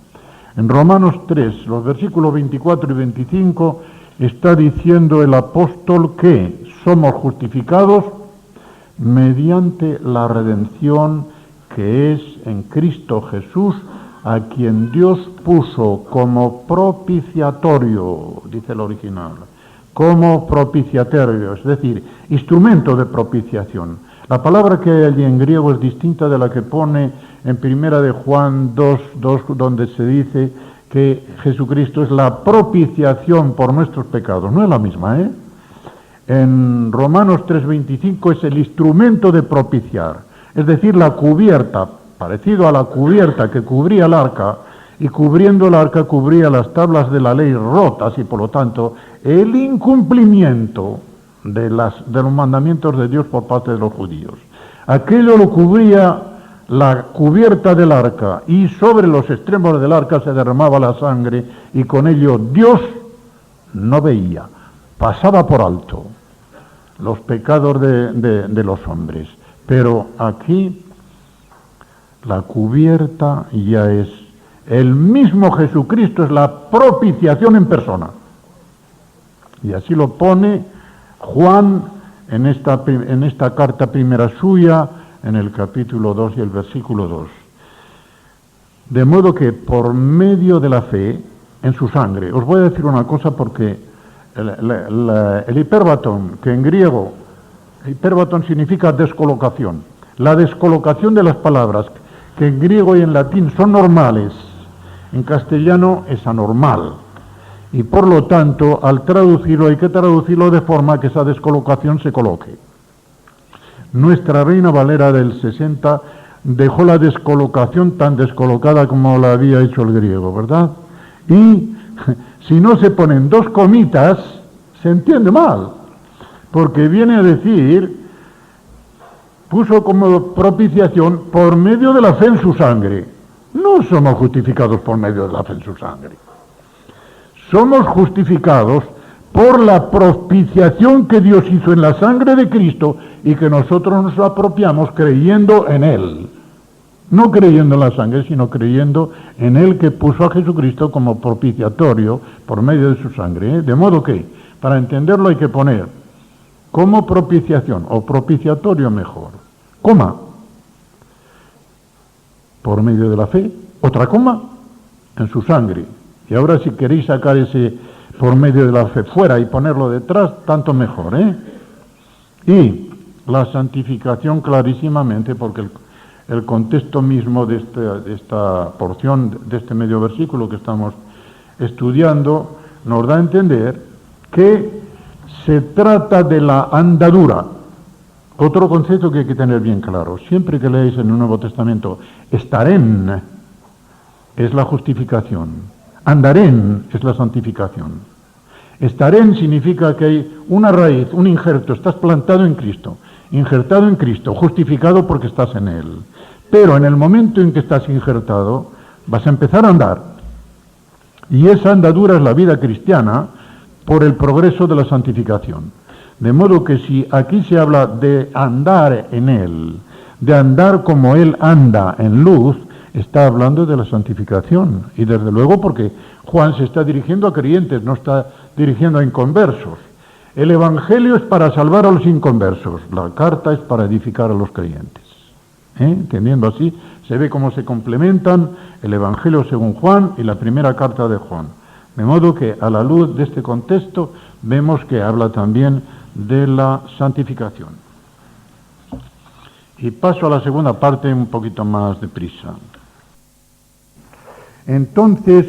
En Romanos 3, los versículos 24 y 25, está diciendo el apóstol que somos justificados mediante la redención que es en Cristo Jesús, a quien Dios puso como propiciatorio, dice el original, como propiciatorio, es decir, instrumento de propiciación. La palabra que hay allí en griego es distinta de la que pone en Primera de Juan 2, donde se dice que Jesucristo es la propiciación por nuestros pecados. No es la misma, ¿eh? En Romanos 3:25 es el instrumento de propiciar, es decir, la cubierta, parecido a la cubierta que cubría el arca, y cubriendo el arca cubría las tablas de la ley rotas, y por lo tanto el incumplimiento de los mandamientos de Dios por parte de los judíos. Aquello lo cubría la cubierta del arca, y sobre los extremos del arca se derramaba la sangre, y con ello Dios no veía. pasaba por alto los pecados de los hombres. Pero aquí la cubierta ya es el mismo Jesucristo, es la propiciación en persona. Y así lo pone Juan en esta carta primera suya, en el capítulo 2 y el versículo 2. De modo que por medio de la fe en su sangre, os voy a decir una cosa porque el hiperbatón, que en griego, hiperbatón significa descolocación, la descolocación de las palabras, que en griego y en latín son normales, en castellano es anormal. Y por lo tanto, al traducirlo, hay que traducirlo de forma que esa descolocación se coloque. Nuestra Reina Valera del 60 dejó la descolocación tan descolocada como la había hecho el griego, ¿verdad? Y si no se ponen dos comitas, se entiende mal, porque viene a decir, puso como propiciación por medio de la fe en su sangre. No somos justificados por medio de la fe en su sangre. Somos justificados por la propiciación que Dios hizo en la sangre de Cristo y que nosotros nos apropiamos creyendo en Él. No creyendo en la sangre, sino creyendo en Él que puso a Jesucristo como propiciatorio por medio de su sangre. ¿Eh? De modo que, para entenderlo hay que poner como propiciación, o propiciatorio mejor, coma, por medio de la fe, otra coma, en su sangre. Y ahora si queréis sacar ese por medio de la fe fuera y ponerlo detrás, tanto mejor, ¿eh? Y la santificación clarísimamente, porque el contexto mismo de esta porción, de este medio versículo que estamos estudiando, nos da a entender que se trata de la andadura. Otro concepto que hay que tener bien claro, siempre que leáis en el Nuevo Testamento, estarén es la justificación. Andarén es la santificación. Estarén significa que hay una raíz, un injerto, estás plantado en Cristo, injertado en Cristo, justificado porque estás en Él. Pero en el momento en que estás injertado, vas a empezar a andar. Y esa andadura es la vida cristiana por el progreso de la santificación. De modo que si aquí se habla de andar en Él, de andar como Él anda en luz, está hablando de la santificación, y desde luego porque Juan se está dirigiendo a creyentes, no está dirigiendo a inconversos. El Evangelio es para salvar a los inconversos, la carta es para edificar a los creyentes. Entendiendo así, se ve cómo se complementan el Evangelio según Juan y la primera carta de Juan. De modo que a la luz de este contexto vemos que habla también de la santificación. Y paso a la segunda parte un poquito más deprisa. Entonces,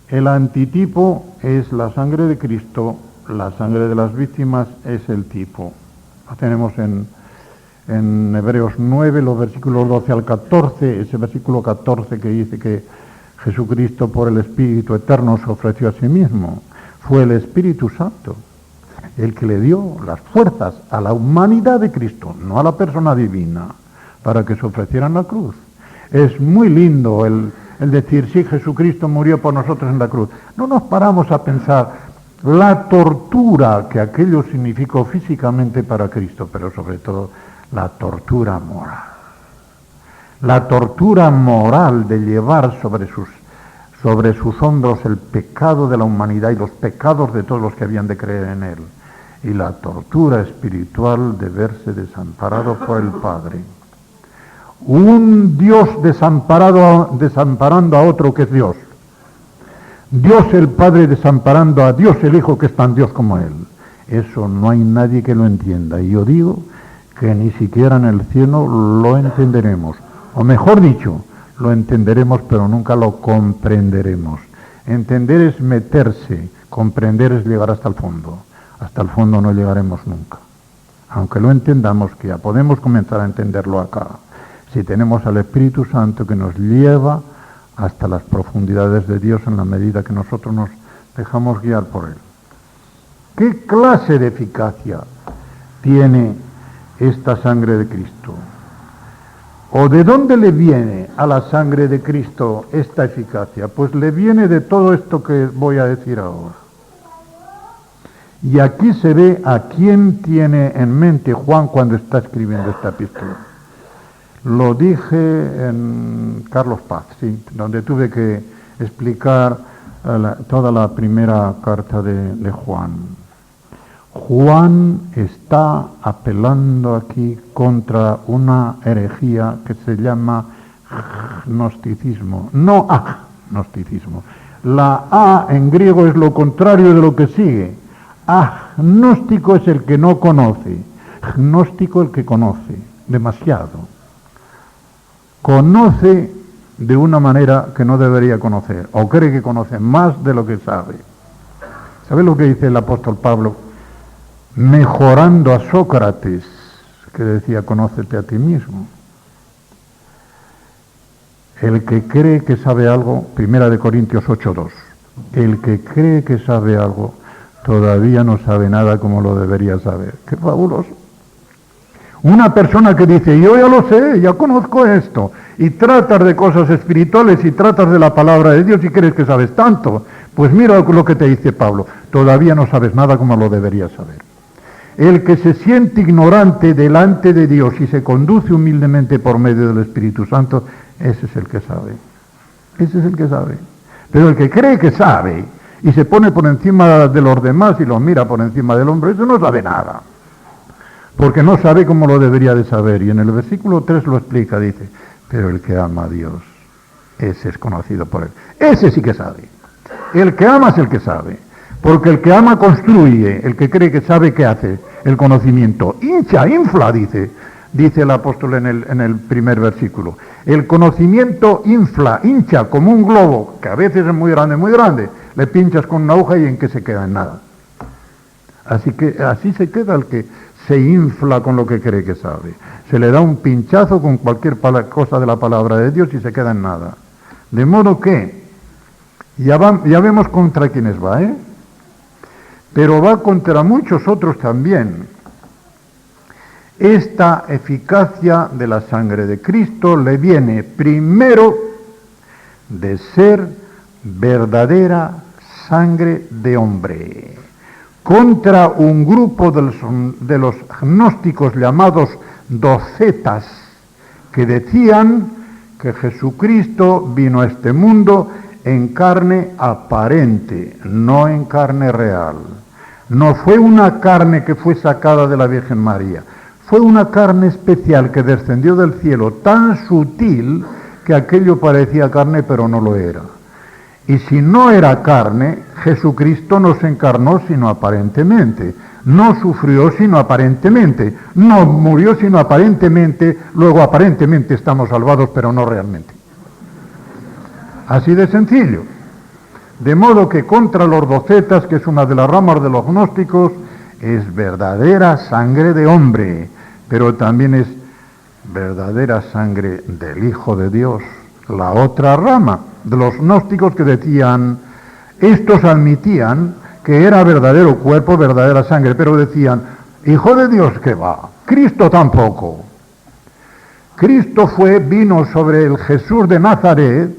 el antitipo es la sangre de Cristo, la sangre de las víctimas es el tipo. Lo tenemos en Hebreos 9, los versículos 12 al 14, ese versículo 14 que dice que Jesucristo por el Espíritu Eterno se ofreció a sí mismo. Fue el Espíritu Santo el que le dio las fuerzas a la humanidad de Cristo, no a la persona divina, para que se ofreciera en la cruz. Es muy lindo el decir, sí, Jesucristo murió por nosotros en la cruz. No nos paramos a pensar la tortura que aquello significó físicamente para Cristo, pero sobre todo la tortura moral. La tortura moral de llevar sobre sus hombros el pecado de la humanidad y los pecados de todos los que habían de creer en Él. Y la tortura espiritual de verse desamparado por el Padre. Un Dios desamparando a otro que es Dios. Dios el Padre desamparando a Dios el Hijo que es tan Dios como Él. Eso no hay nadie que lo entienda. Y yo digo que ni siquiera en el cielo lo entenderemos. O mejor dicho, lo entenderemos pero nunca lo comprenderemos. Entender es meterse, comprender es llegar hasta el fondo. Hasta el fondo no llegaremos nunca. Aunque lo entendamos, que ya podemos comenzar a entenderlo acá. Si tenemos al Espíritu Santo que nos lleva hasta las profundidades de Dios en la medida que nosotros nos dejamos guiar por Él. ¿Qué clase de eficacia tiene esta sangre de Cristo? ¿O de dónde le viene a la sangre de Cristo esta eficacia? Pues le viene de todo esto que voy a decir ahora. Y aquí se ve a quién tiene en mente Juan cuando está escribiendo esta epístola. Lo dije en Carlos Paz, sí, donde tuve que explicar toda la primera carta de Juan. Juan está apelando aquí contra una herejía que se llama gnosticismo, no agnosticismo. La A en griego es lo contrario de lo que sigue. Agnóstico es el que no conoce, gnóstico el que conoce, demasiado. Conoce de una manera que no debería conocer, o cree que conoce más de lo que sabe. ¿Sabe lo que dice el apóstol Pablo? Mejorando a Sócrates, que decía, conócete a ti mismo. El que cree que sabe algo, 1 Corintios 8:2, el que cree que sabe algo, todavía no sabe nada como lo debería saber. ¡Qué fabuloso! Una persona que dice, yo ya lo sé, ya conozco esto, y tratas de cosas espirituales y tratas de la palabra de Dios y crees que sabes tanto, pues mira lo que te dice Pablo, todavía no sabes nada como lo deberías saber. El que se siente ignorante delante de Dios y se conduce humildemente por medio del Espíritu Santo, ese es el que sabe. Ese es el que sabe. Pero el que cree que sabe y se pone por encima de los demás y los mira por encima del hombre, eso no sabe nada. Porque no sabe como lo debería de saber. Y en el versículo 3 lo explica, dice, pero el que ama a Dios, ese es conocido por él. Ese sí que sabe. El que ama es el que sabe. Porque el que ama construye, el que cree que sabe, ¿qué hace? El conocimiento. Infla, dice el apóstol en el primer versículo. El conocimiento infla, hincha como un globo, que a veces es muy grande, le pinchas con una aguja y en que se queda en nada. Así se queda el que se infla con lo que cree que sabe. Se le da un pinchazo con cualquier cosa de la palabra de Dios y se queda en nada. De modo que, ya vemos contra quiénes va, pero va contra muchos otros también. Esta eficacia de la sangre de Cristo le viene primero de ser verdadera sangre de hombre, contra un grupo de los gnósticos llamados docetas, que decían que Jesucristo vino a este mundo en carne aparente, no en carne real. No fue una carne que fue sacada de la Virgen María, fue una carne especial que descendió del cielo, tan sutil que aquello parecía carne pero no lo era. Y si no era carne, Jesucristo no se encarnó sino aparentemente, no sufrió sino aparentemente, no murió sino aparentemente, luego aparentemente estamos salvados pero no realmente. Así de sencillo. De modo que contra los docetas, que es una de las ramas de los gnósticos, es verdadera sangre de hombre, pero también es verdadera sangre del Hijo de Dios. La otra rama de los gnósticos que decían, estos admitían que era verdadero cuerpo, verdadera sangre, pero decían, Hijo de Dios que va, Cristo tampoco. Cristo vino sobre el Jesús de Nazaret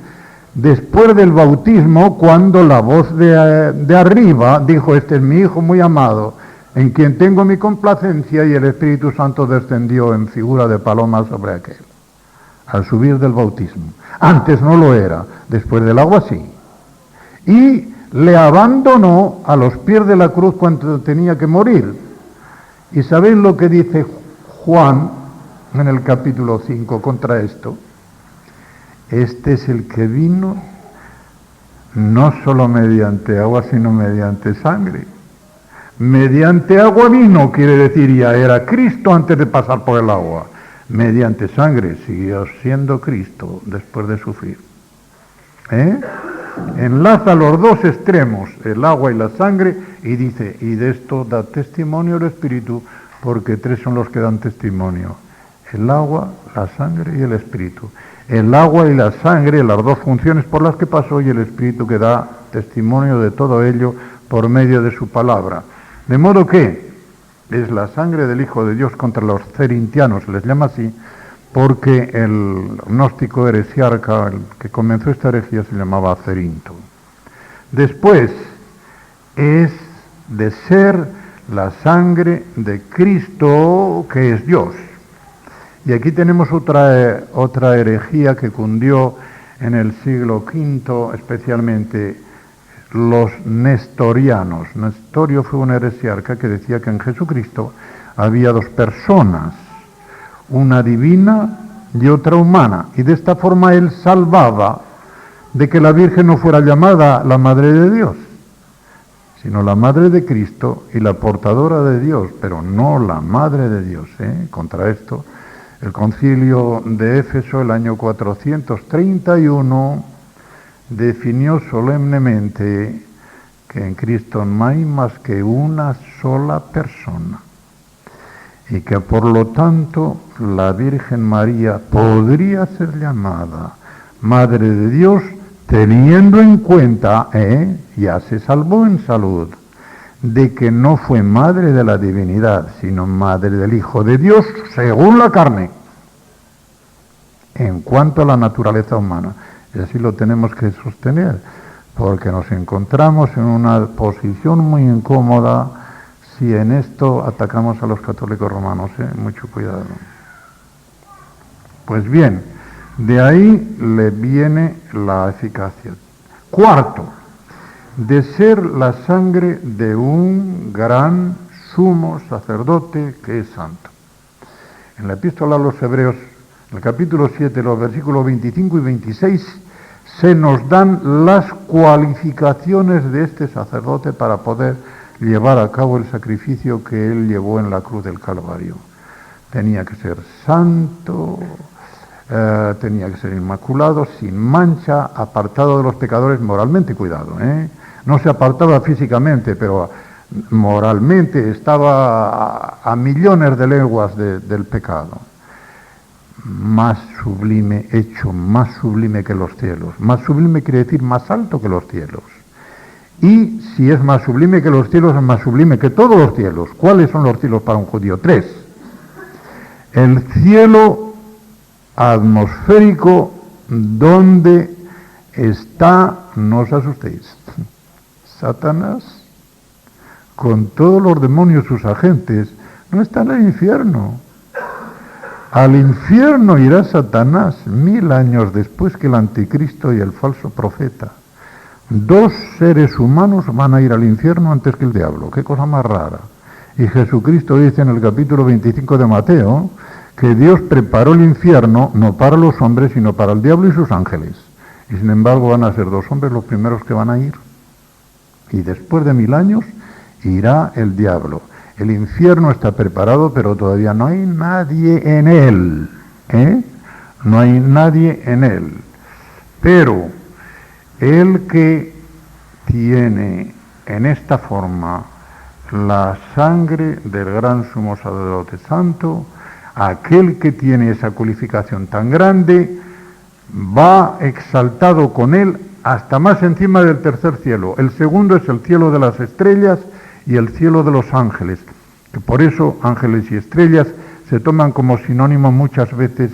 después del bautismo, cuando la voz de arriba dijo, este es mi Hijo muy amado, en quien tengo mi complacencia, y el Espíritu Santo descendió en figura de paloma sobre aquel, al subir del bautismo. Antes no lo era, después del agua sí. Y le abandonó a los pies de la cruz cuando tenía que morir. ¿Y sabéis lo que dice Juan en el capítulo 5 contra esto? Este es el que vino no solo mediante agua, sino mediante sangre. Mediante agua vino, quiere decir, ya era Cristo antes de pasar por el agua. Mediante sangre siguió siendo Cristo después de sufrir. Enlaza los dos extremos, el agua y la sangre, y dice, y de esto da testimonio el Espíritu, porque tres son los que dan testimonio: el agua, la sangre y el Espíritu. El agua y la sangre, las dos funciones por las que pasó, y el Espíritu que da testimonio de todo ello por medio de su palabra. De modo que es la sangre del Hijo de Dios contra los cerintianos, les llama así, porque el gnóstico heresiarca, el que comenzó esta herejía, se llamaba Cerinto. Después es de ser la sangre de Cristo, que es Dios. Y aquí tenemos otra herejía que cundió en el siglo V, especialmente los nestorianos. Nestorio fue un heresiarca que decía que en Jesucristo había dos personas, una divina y otra humana, y de esta forma él salvaba de que la Virgen no fuera llamada la Madre de Dios, sino la Madre de Cristo y la portadora de Dios, pero no la Madre de Dios. Contra esto, el concilio de Éfeso, el año 431, definió solemnemente que en Cristo no hay más que una sola persona y que por lo tanto la Virgen María podría ser llamada Madre de Dios teniendo en cuenta, ya se salvó en salud, de que no fue madre de la divinidad, sino madre del Hijo de Dios según la carne, en cuanto a la naturaleza humana. Y así lo tenemos que sostener, porque nos encontramos en una posición muy incómoda si en esto atacamos a los católicos romanos. Mucho cuidado. Pues bien, de ahí le viene la eficacia. Cuarto, de ser la sangre de un gran sumo sacerdote que es santo. En la epístola a los Hebreos, en el capítulo 7, los versículos 25 y 26, se nos dan las cualificaciones de este sacerdote para poder llevar a cabo el sacrificio que él llevó en la cruz del Calvario. Tenía que ser santo, tenía que ser inmaculado, sin mancha, apartado de los pecadores moralmente, cuidado, no se apartaba físicamente, pero moralmente estaba a millones de leguas del pecado. Más sublime, hecho más sublime que los cielos. Más sublime quiere decir más alto que los cielos. Y si es más sublime que los cielos, es más sublime que todos los cielos. ¿Cuáles son los cielos para un judío? 3. El cielo atmosférico donde está, no os asustéis, Satanás, con todos los demonios, sus agentes, no está en el infierno. Al infierno irá Satanás 1000 años después que el anticristo y el falso profeta. 2 seres humanos van a ir al infierno antes que el diablo. Qué cosa más rara. Y Jesucristo dice en el capítulo 25 de Mateo que Dios preparó el infierno no para los hombres, sino para el diablo y sus ángeles. Y sin embargo van a ser 2 hombres los primeros que van a ir. Y después de 1000 años irá el diablo. El infierno está preparado, pero todavía no hay nadie en él. No hay nadie en él. Pero el que tiene en esta forma la sangre del gran sumo sacerdote santo, aquel que tiene esa cualificación tan grande, va exaltado con él hasta más encima del tercer cielo. El segundo es el cielo de las estrellas y el cielo de los ángeles, que por eso ángeles y estrellas se toman como sinónimo muchas veces,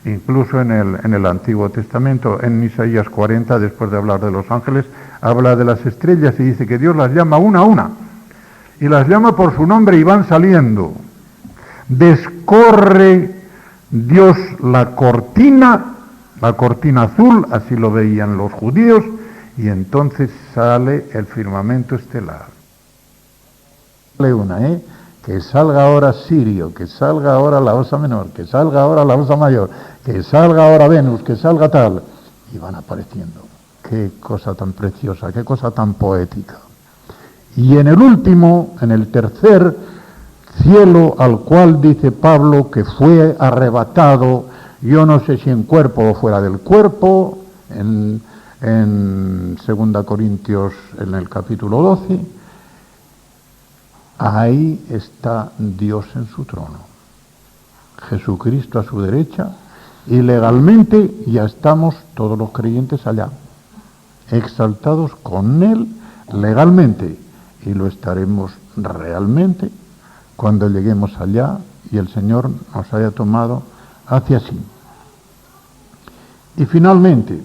incluso en el Antiguo Testamento. En Isaías 40, después de hablar de los ángeles, habla de las estrellas y dice que Dios las llama una a una, y las llama por su nombre y van saliendo. Descorre Dios la cortina azul, así lo veían los judíos, y entonces sale el firmamento estelar. Que salga ahora Sirio, que salga ahora la Osa Menor, que salga ahora la Osa Mayor, que salga ahora Venus, que salga tal, y van apareciendo. Qué cosa tan preciosa, qué cosa tan poética. Y en el último, en el tercer cielo, al cual dice Pablo que fue arrebatado, yo no sé si en cuerpo o fuera del cuerpo, en 2 Corintios, en el capítulo 12, ahí está Dios en su trono, Jesucristo a su derecha, y legalmente ya estamos todos los creyentes allá, exaltados con Él legalmente, y lo estaremos realmente cuando lleguemos allá y el Señor nos haya tomado hacia sí. Y finalmente,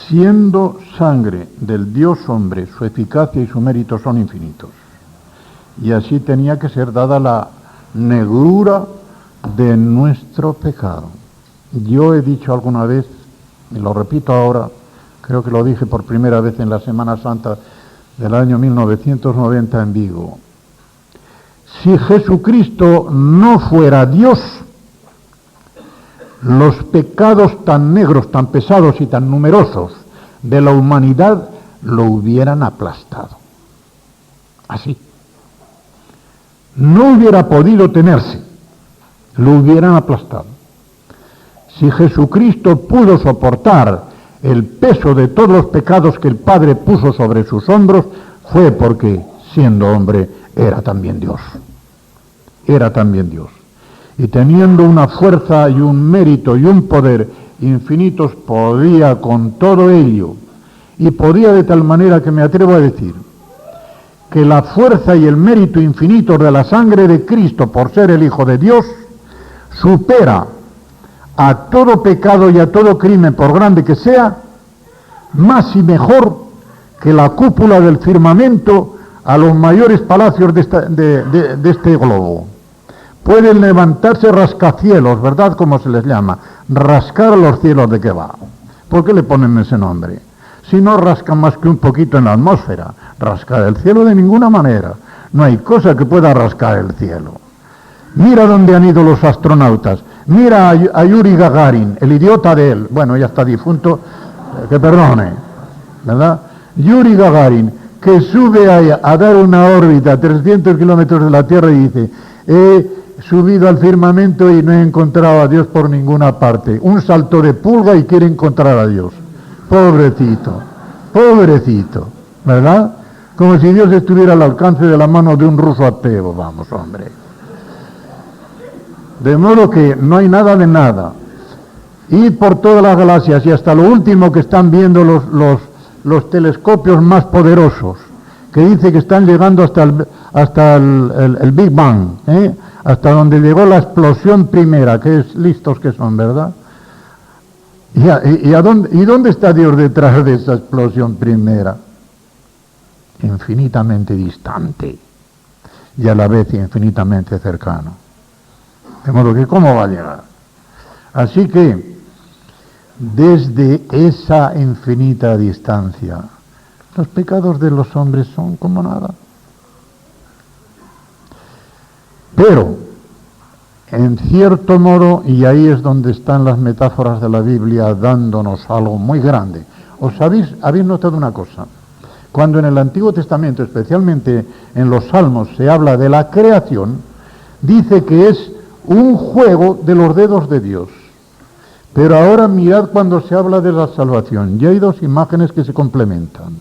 siendo sangre del Dios hombre, su eficacia y su mérito son infinitos. Y así tenía que ser dada la negrura de nuestro pecado. Yo he dicho alguna vez, y lo repito ahora, creo que lo dije por primera vez en la Semana Santa del año 1990 en Vigo. Si Jesucristo no fuera Dios, los pecados tan negros, tan pesados y tan numerosos de la humanidad lo hubieran aplastado. Así. No hubiera podido tenerse, lo hubieran aplastado. Si Jesucristo pudo soportar el peso de todos los pecados que el Padre puso sobre sus hombros, fue porque, siendo hombre, era también Dios. Era también Dios. Y teniendo una fuerza y un mérito y un poder infinitos, podía con todo ello, y podía de tal manera que me atrevo a decir, que la fuerza y el mérito infinitos de la sangre de Cristo por ser el Hijo de Dios supera a todo pecado y a todo crimen, por grande que sea, más y mejor que la cúpula del firmamento a los mayores palacios de este globo. Pueden levantarse rascacielos, ¿verdad? Como se les llama, rascar los cielos, ¿de qué va? ¿Por qué le ponen ese nombre? Si no rascan más que un poquito en la atmósfera, rascar el cielo de ninguna manera. No hay cosa que pueda rascar el cielo. Mira dónde han ido los astronautas. Mira a Yuri Gagarin, el idiota de él. Bueno, ya está difunto, que perdone, ¿verdad? Yuri Gagarin, que sube a dar una órbita a 300 kilómetros de la Tierra y dice, he subido al firmamento y no he encontrado a Dios por ninguna parte. Un salto de pulga y quiere encontrar a Dios. Pobrecito, pobrecito, ¿verdad? Como si Dios estuviera al alcance de la mano de un ruso ateo, vamos, hombre. De modo que no hay nada de nada. Y por todas las galaxias y hasta lo último que están viendo los telescopios más poderosos, que dice que están llegando hasta el Big Bang, hasta donde llegó la explosión primera, que es listos que son, ¿verdad? ¿Y dónde está Dios detrás de esa explosión primera? Infinitamente distante y a la vez infinitamente cercano. De modo que, ¿cómo va a llegar? Así que, desde esa infinita distancia, los pecados de los hombres son como nada. Pero, en cierto modo, y ahí es donde están las metáforas de la Biblia dándonos algo muy grande. ¿Habéis notado una cosa? Cuando en el Antiguo Testamento, especialmente en los Salmos, se habla de la creación, dice que es un juego de los dedos de Dios. Pero ahora mirad cuando se habla de la salvación, y hay dos imágenes que se complementan.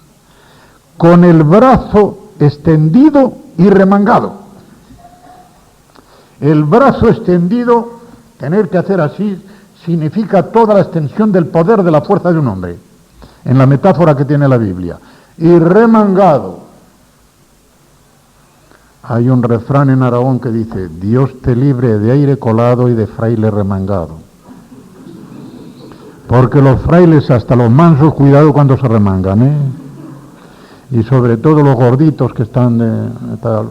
Con el brazo extendido y remangado. El brazo extendido, tener que hacer así, significa toda la extensión del poder de la fuerza de un hombre, en la metáfora que tiene la Biblia. Y remangado. Hay un refrán en Aragón que dice, Dios te libre de aire colado y de fraile remangado. Porque los frailes, hasta los mansos, cuidado cuando se remangan, Y sobre todo los gorditos que están de tal.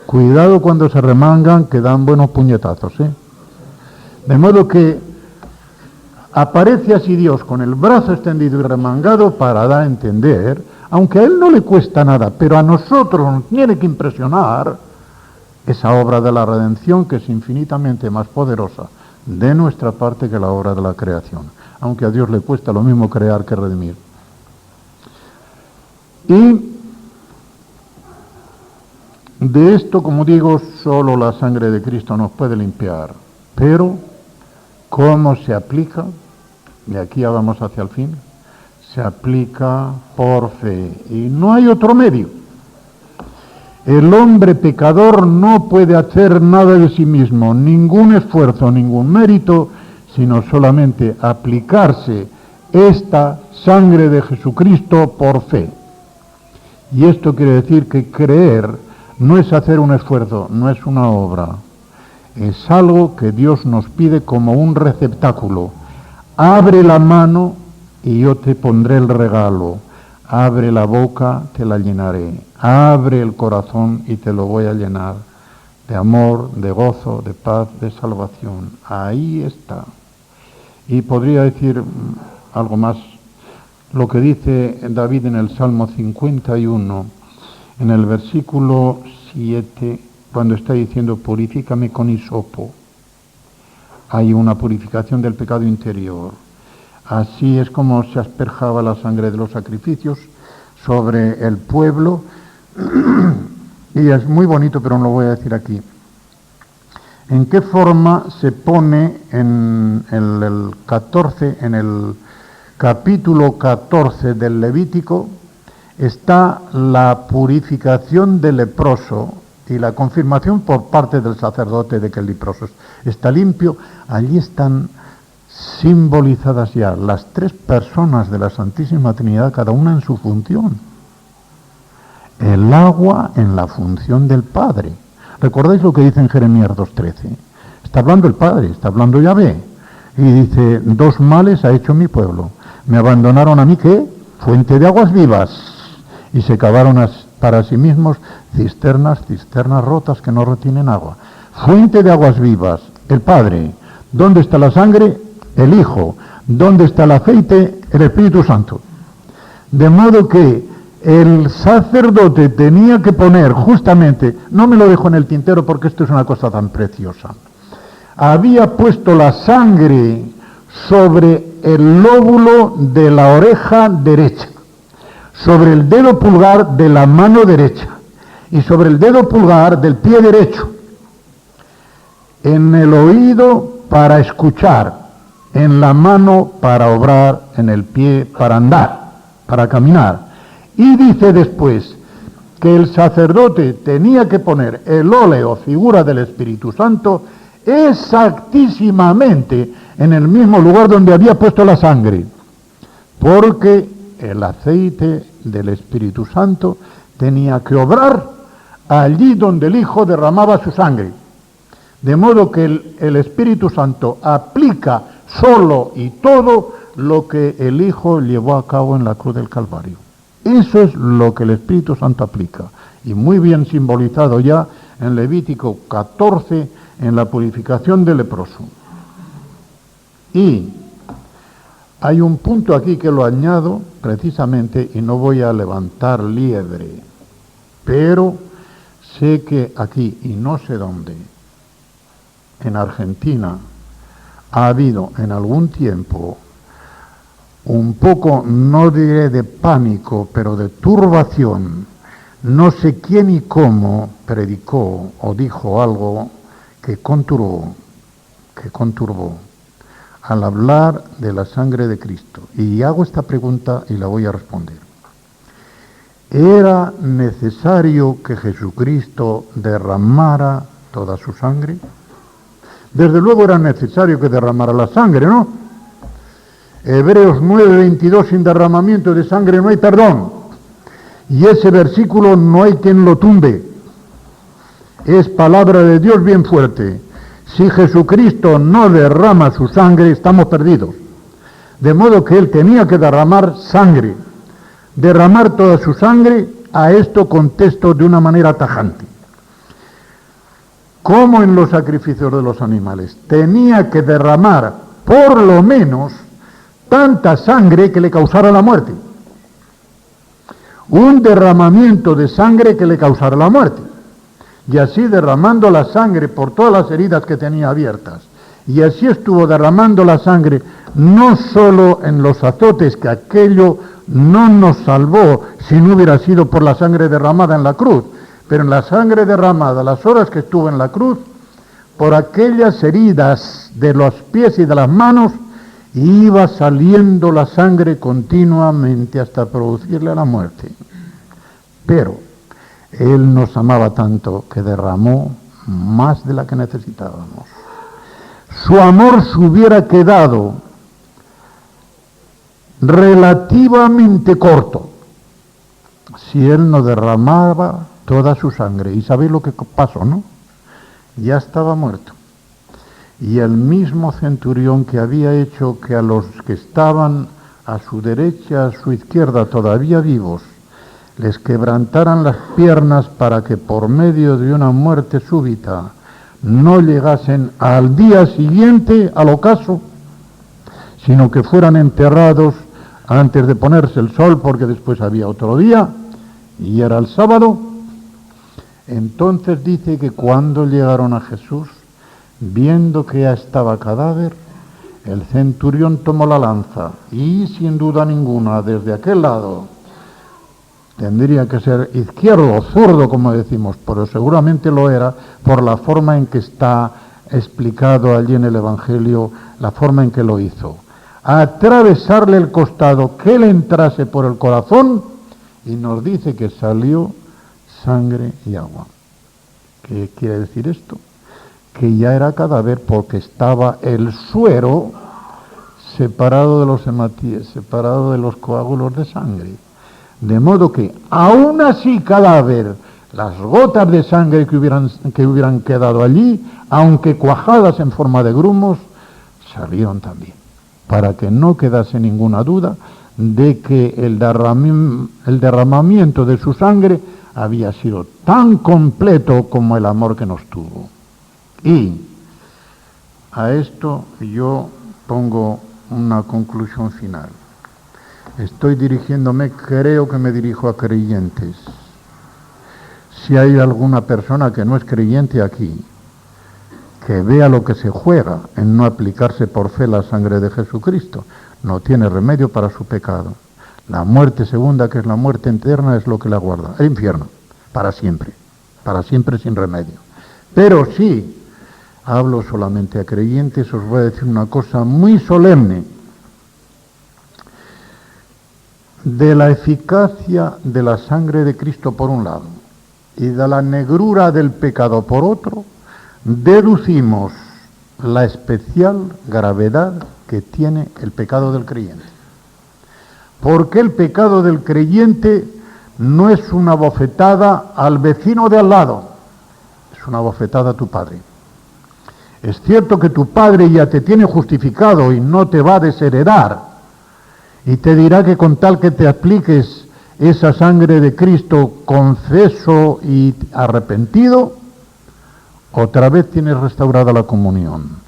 Cuidado cuando se remangan, que dan buenos puñetazos, De modo que aparece así Dios con el brazo extendido y remangado para dar a entender, aunque a Él no le cuesta nada, pero a nosotros nos tiene que impresionar esa obra de la redención que es infinitamente más poderosa de nuestra parte que la obra de la creación, aunque a Dios le cuesta lo mismo crear que redimir. Y de esto, como digo, solo la sangre de Cristo nos puede limpiar. Pero, ¿cómo se aplica? Y aquí ya vamos hacia el fin. Se aplica por fe. Y no hay otro medio. El hombre pecador no puede hacer nada de sí mismo, ningún esfuerzo, ningún mérito, sino solamente aplicarse esta sangre de Jesucristo por fe. Y esto quiere decir que creer no es hacer un esfuerzo, no es una obra. Es algo que Dios nos pide como un receptáculo. Abre la mano y yo te pondré el regalo. Abre la boca, te la llenaré. Abre el corazón y te lo voy a llenar de amor, de gozo, de paz, de salvación. Ahí está. Y podría decir algo más. Lo que dice David en el Salmo 51, en el versículo 7, cuando está diciendo, purifícame con hisopo. Hay una purificación del pecado interior. Así es como se asperjaba la sangre de los sacrificios sobre el pueblo. Y es muy bonito, pero no lo voy a decir aquí. ¿En qué forma se pone en el 14, en el capítulo 14 del Levítico, está la purificación del leproso y la confirmación por parte del sacerdote de que el leproso está limpio? Allí están simbolizadas ya las tres personas de la Santísima Trinidad, cada una en su función. El agua en la función del Padre. ¿Recordáis lo que dice en Jeremías 2:13? Está hablando el Padre, está hablando Yahvé. Y dice, 2 males ha hecho mi pueblo. Me abandonaron a mí, ¿qué? Fuente de aguas vivas. Y se cavaron para sí mismos cisternas rotas que no retienen agua. Fuente de aguas vivas, el Padre. ¿Dónde está la sangre? El Hijo. ¿Dónde está el aceite? El Espíritu Santo. De modo que el sacerdote tenía que poner justamente, no me lo dejo en el tintero porque esto es una cosa tan preciosa, había puesto la sangre sobre el lóbulo de la oreja derecha, sobre el dedo pulgar de la mano derecha y sobre el dedo pulgar del pie derecho, en el oído para escuchar, en la mano para obrar, en el pie para andar, para caminar. Y dice después que el sacerdote tenía que poner el óleo, figura del Espíritu Santo, exactísimamente en el mismo lugar donde había puesto la sangre, porque el aceite del Espíritu Santo tenía que obrar allí donde el Hijo derramaba su sangre. De modo que el Espíritu Santo aplica solo y todo lo que el Hijo llevó a cabo en la cruz del Calvario. Eso es lo que el Espíritu Santo aplica, y muy bien simbolizado ya en Levítico 14, en la purificación del leproso. Y hay un punto aquí que lo añado precisamente, y no voy a levantar liebre, pero sé que aquí, y no sé dónde, en Argentina, ha habido en algún tiempo un poco, no diré de pánico, pero de turbación. No sé quién y cómo predicó o dijo algo que conturbó al hablar de la sangre de Cristo. Y hago esta pregunta y la voy a responder. ¿Era necesario que Jesucristo derramara toda su sangre? Desde luego era necesario que derramara la sangre, ¿no? Hebreos 9:22, sin derramamiento de sangre no hay perdón. Y ese versículo no hay quien lo tumbe. Es palabra de Dios bien fuerte. Si Jesucristo no derrama su sangre, estamos perdidos. De modo que Él tenía que derramar sangre. Derramar toda su sangre, a esto contesto de una manera tajante. Como en los sacrificios de los animales, tenía que derramar por lo menos tanta sangre que le causara la muerte. Un derramamiento de sangre que le causara la muerte. Y así derramando la sangre por todas las heridas que tenía abiertas. Y así estuvo derramando la sangre, no solo en los azotes, que aquello no nos salvó si no hubiera sido por la sangre derramada en la cruz, pero en la sangre derramada, las horas que estuvo en la cruz, por aquellas heridas de los pies y de las manos, iba saliendo la sangre continuamente hasta producirle la muerte. Pero Él nos amaba tanto que derramó más de la que necesitábamos. Su amor se hubiera quedado relativamente corto si Él no derramaba toda su sangre. Y sabéis lo que pasó, ¿no? Ya estaba muerto. Y el mismo centurión que había hecho que a los que estaban a su derecha, a su izquierda, todavía vivos, les quebrantaran las piernas para que por medio de una muerte súbita no llegasen al día siguiente al ocaso, sino que fueran enterrados antes de ponerse el sol, porque después había otro día, y era el sábado. Entonces dice que cuando llegaron a Jesús, viendo que ya estaba cadáver, el centurión tomó la lanza y, sin duda ninguna, desde aquel lado, tendría que ser izquierdo o zurdo, como decimos, pero seguramente lo era por la forma en que está explicado allí en el Evangelio, la forma en que lo hizo. A atravesarle el costado, que le entrase por el corazón, y nos dice que salió sangre y agua. ¿Qué quiere decir esto? Que ya era cadáver porque estaba el suero separado de los hematíes, separado de los coágulos de sangre. De modo que, aún así cadáver, las gotas de sangre que hubieran quedado allí, aunque cuajadas en forma de grumos, salieron también, para que no quedase ninguna duda de que el derramamiento de su sangre había sido tan completo como el amor que nos tuvo. Y a esto yo pongo una conclusión final. Estoy dirigiéndome, creo que me dirijo a creyentes. Si hay alguna persona que no es creyente aquí, que vea lo que se juega en no aplicarse por fe la sangre de Jesucristo, no tiene remedio para su pecado. La muerte segunda, que es la muerte eterna, es lo que le aguarda, el infierno, para siempre sin remedio. Pero sí, hablo solamente a creyentes, os voy a decir una cosa muy solemne. De la eficacia de la sangre de Cristo por un lado y de la negrura del pecado por otro, deducimos la especial gravedad que tiene el pecado del creyente. Porque el pecado del creyente no es una bofetada al vecino de al lado, es una bofetada a tu padre. Es cierto que tu padre ya te tiene justificado y no te va a desheredar, y te dirá que con tal que te apliques esa sangre de Cristo confeso y arrepentido, otra vez tienes restaurada la comunión.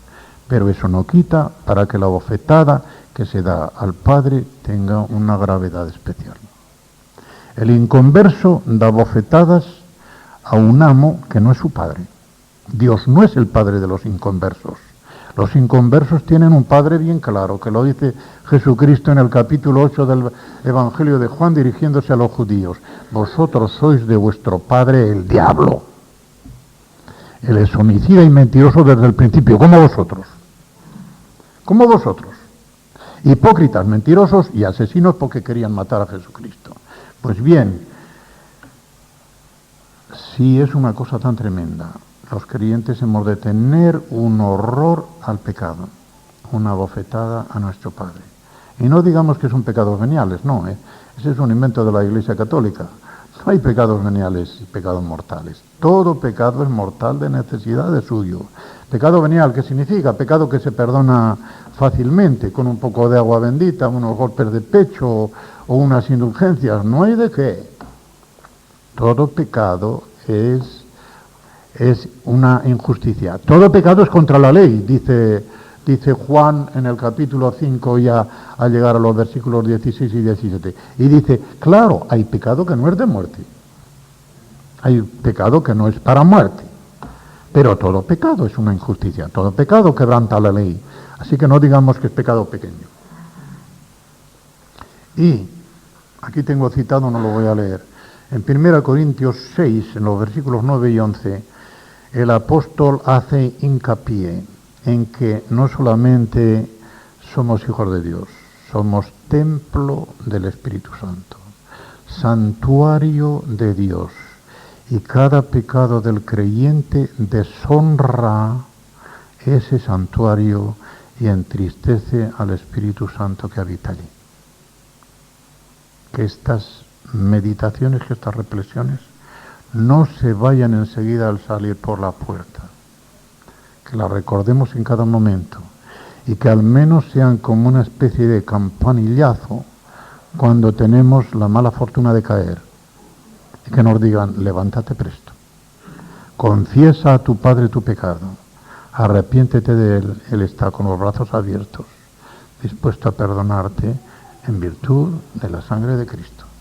Pero eso no quita para que la bofetada que se da al Padre tenga una gravedad especial. El inconverso da bofetadas a un amo que no es su padre. Dios no es el padre de los inconversos. Los inconversos tienen un padre bien claro, que lo dice Jesucristo en el capítulo 8 del Evangelio de Juan, dirigiéndose a los judíos. Vosotros sois de vuestro padre el diablo. Él es homicida y mentiroso desde el principio, como vosotros. Como vosotros. Hipócritas, mentirosos y asesinos porque querían matar a Jesucristo. Pues bien, si es una cosa tan tremenda, los creyentes hemos de tener un horror al pecado, una bofetada a nuestro Padre. Y no digamos que son pecados veniales, no, ese es un invento de la Iglesia Católica. No hay pecados veniales y pecados mortales. Todo pecado es mortal de necesidad de suyo. Pecado venial, ¿qué significa? Pecado que se perdona fácilmente, con un poco de agua bendita, unos golpes de pecho o unas indulgencias. No hay de qué. Todo pecado es una injusticia. Todo pecado es contra la ley, dice Juan en el capítulo 5, ya al llegar a los versículos 16 y 17. Y dice, claro, hay pecado que no es de muerte. Hay pecado que no es para muerte. Pero todo pecado es una injusticia. Todo pecado quebranta la ley. Así que no digamos que es pecado pequeño. Y aquí tengo citado, no lo voy a leer. En 1 Corintios 6, en los versículos 9 y 11, el apóstol hace hincapié en que no solamente somos hijos de Dios, somos templo del Espíritu Santo, santuario de Dios, y cada pecado del creyente deshonra ese santuario y entristece al Espíritu Santo que habita allí. Que estas meditaciones, que estas reflexiones no se vayan enseguida al salir por la puerta, que las recordemos en cada momento y que al menos sean como una especie de campanillazo cuando tenemos la mala fortuna de caer, y que nos digan, levántate presto, confiesa a tu Padre tu pecado, arrepiéntete de él está con los brazos abiertos, dispuesto a perdonarte en virtud de la sangre de Cristo.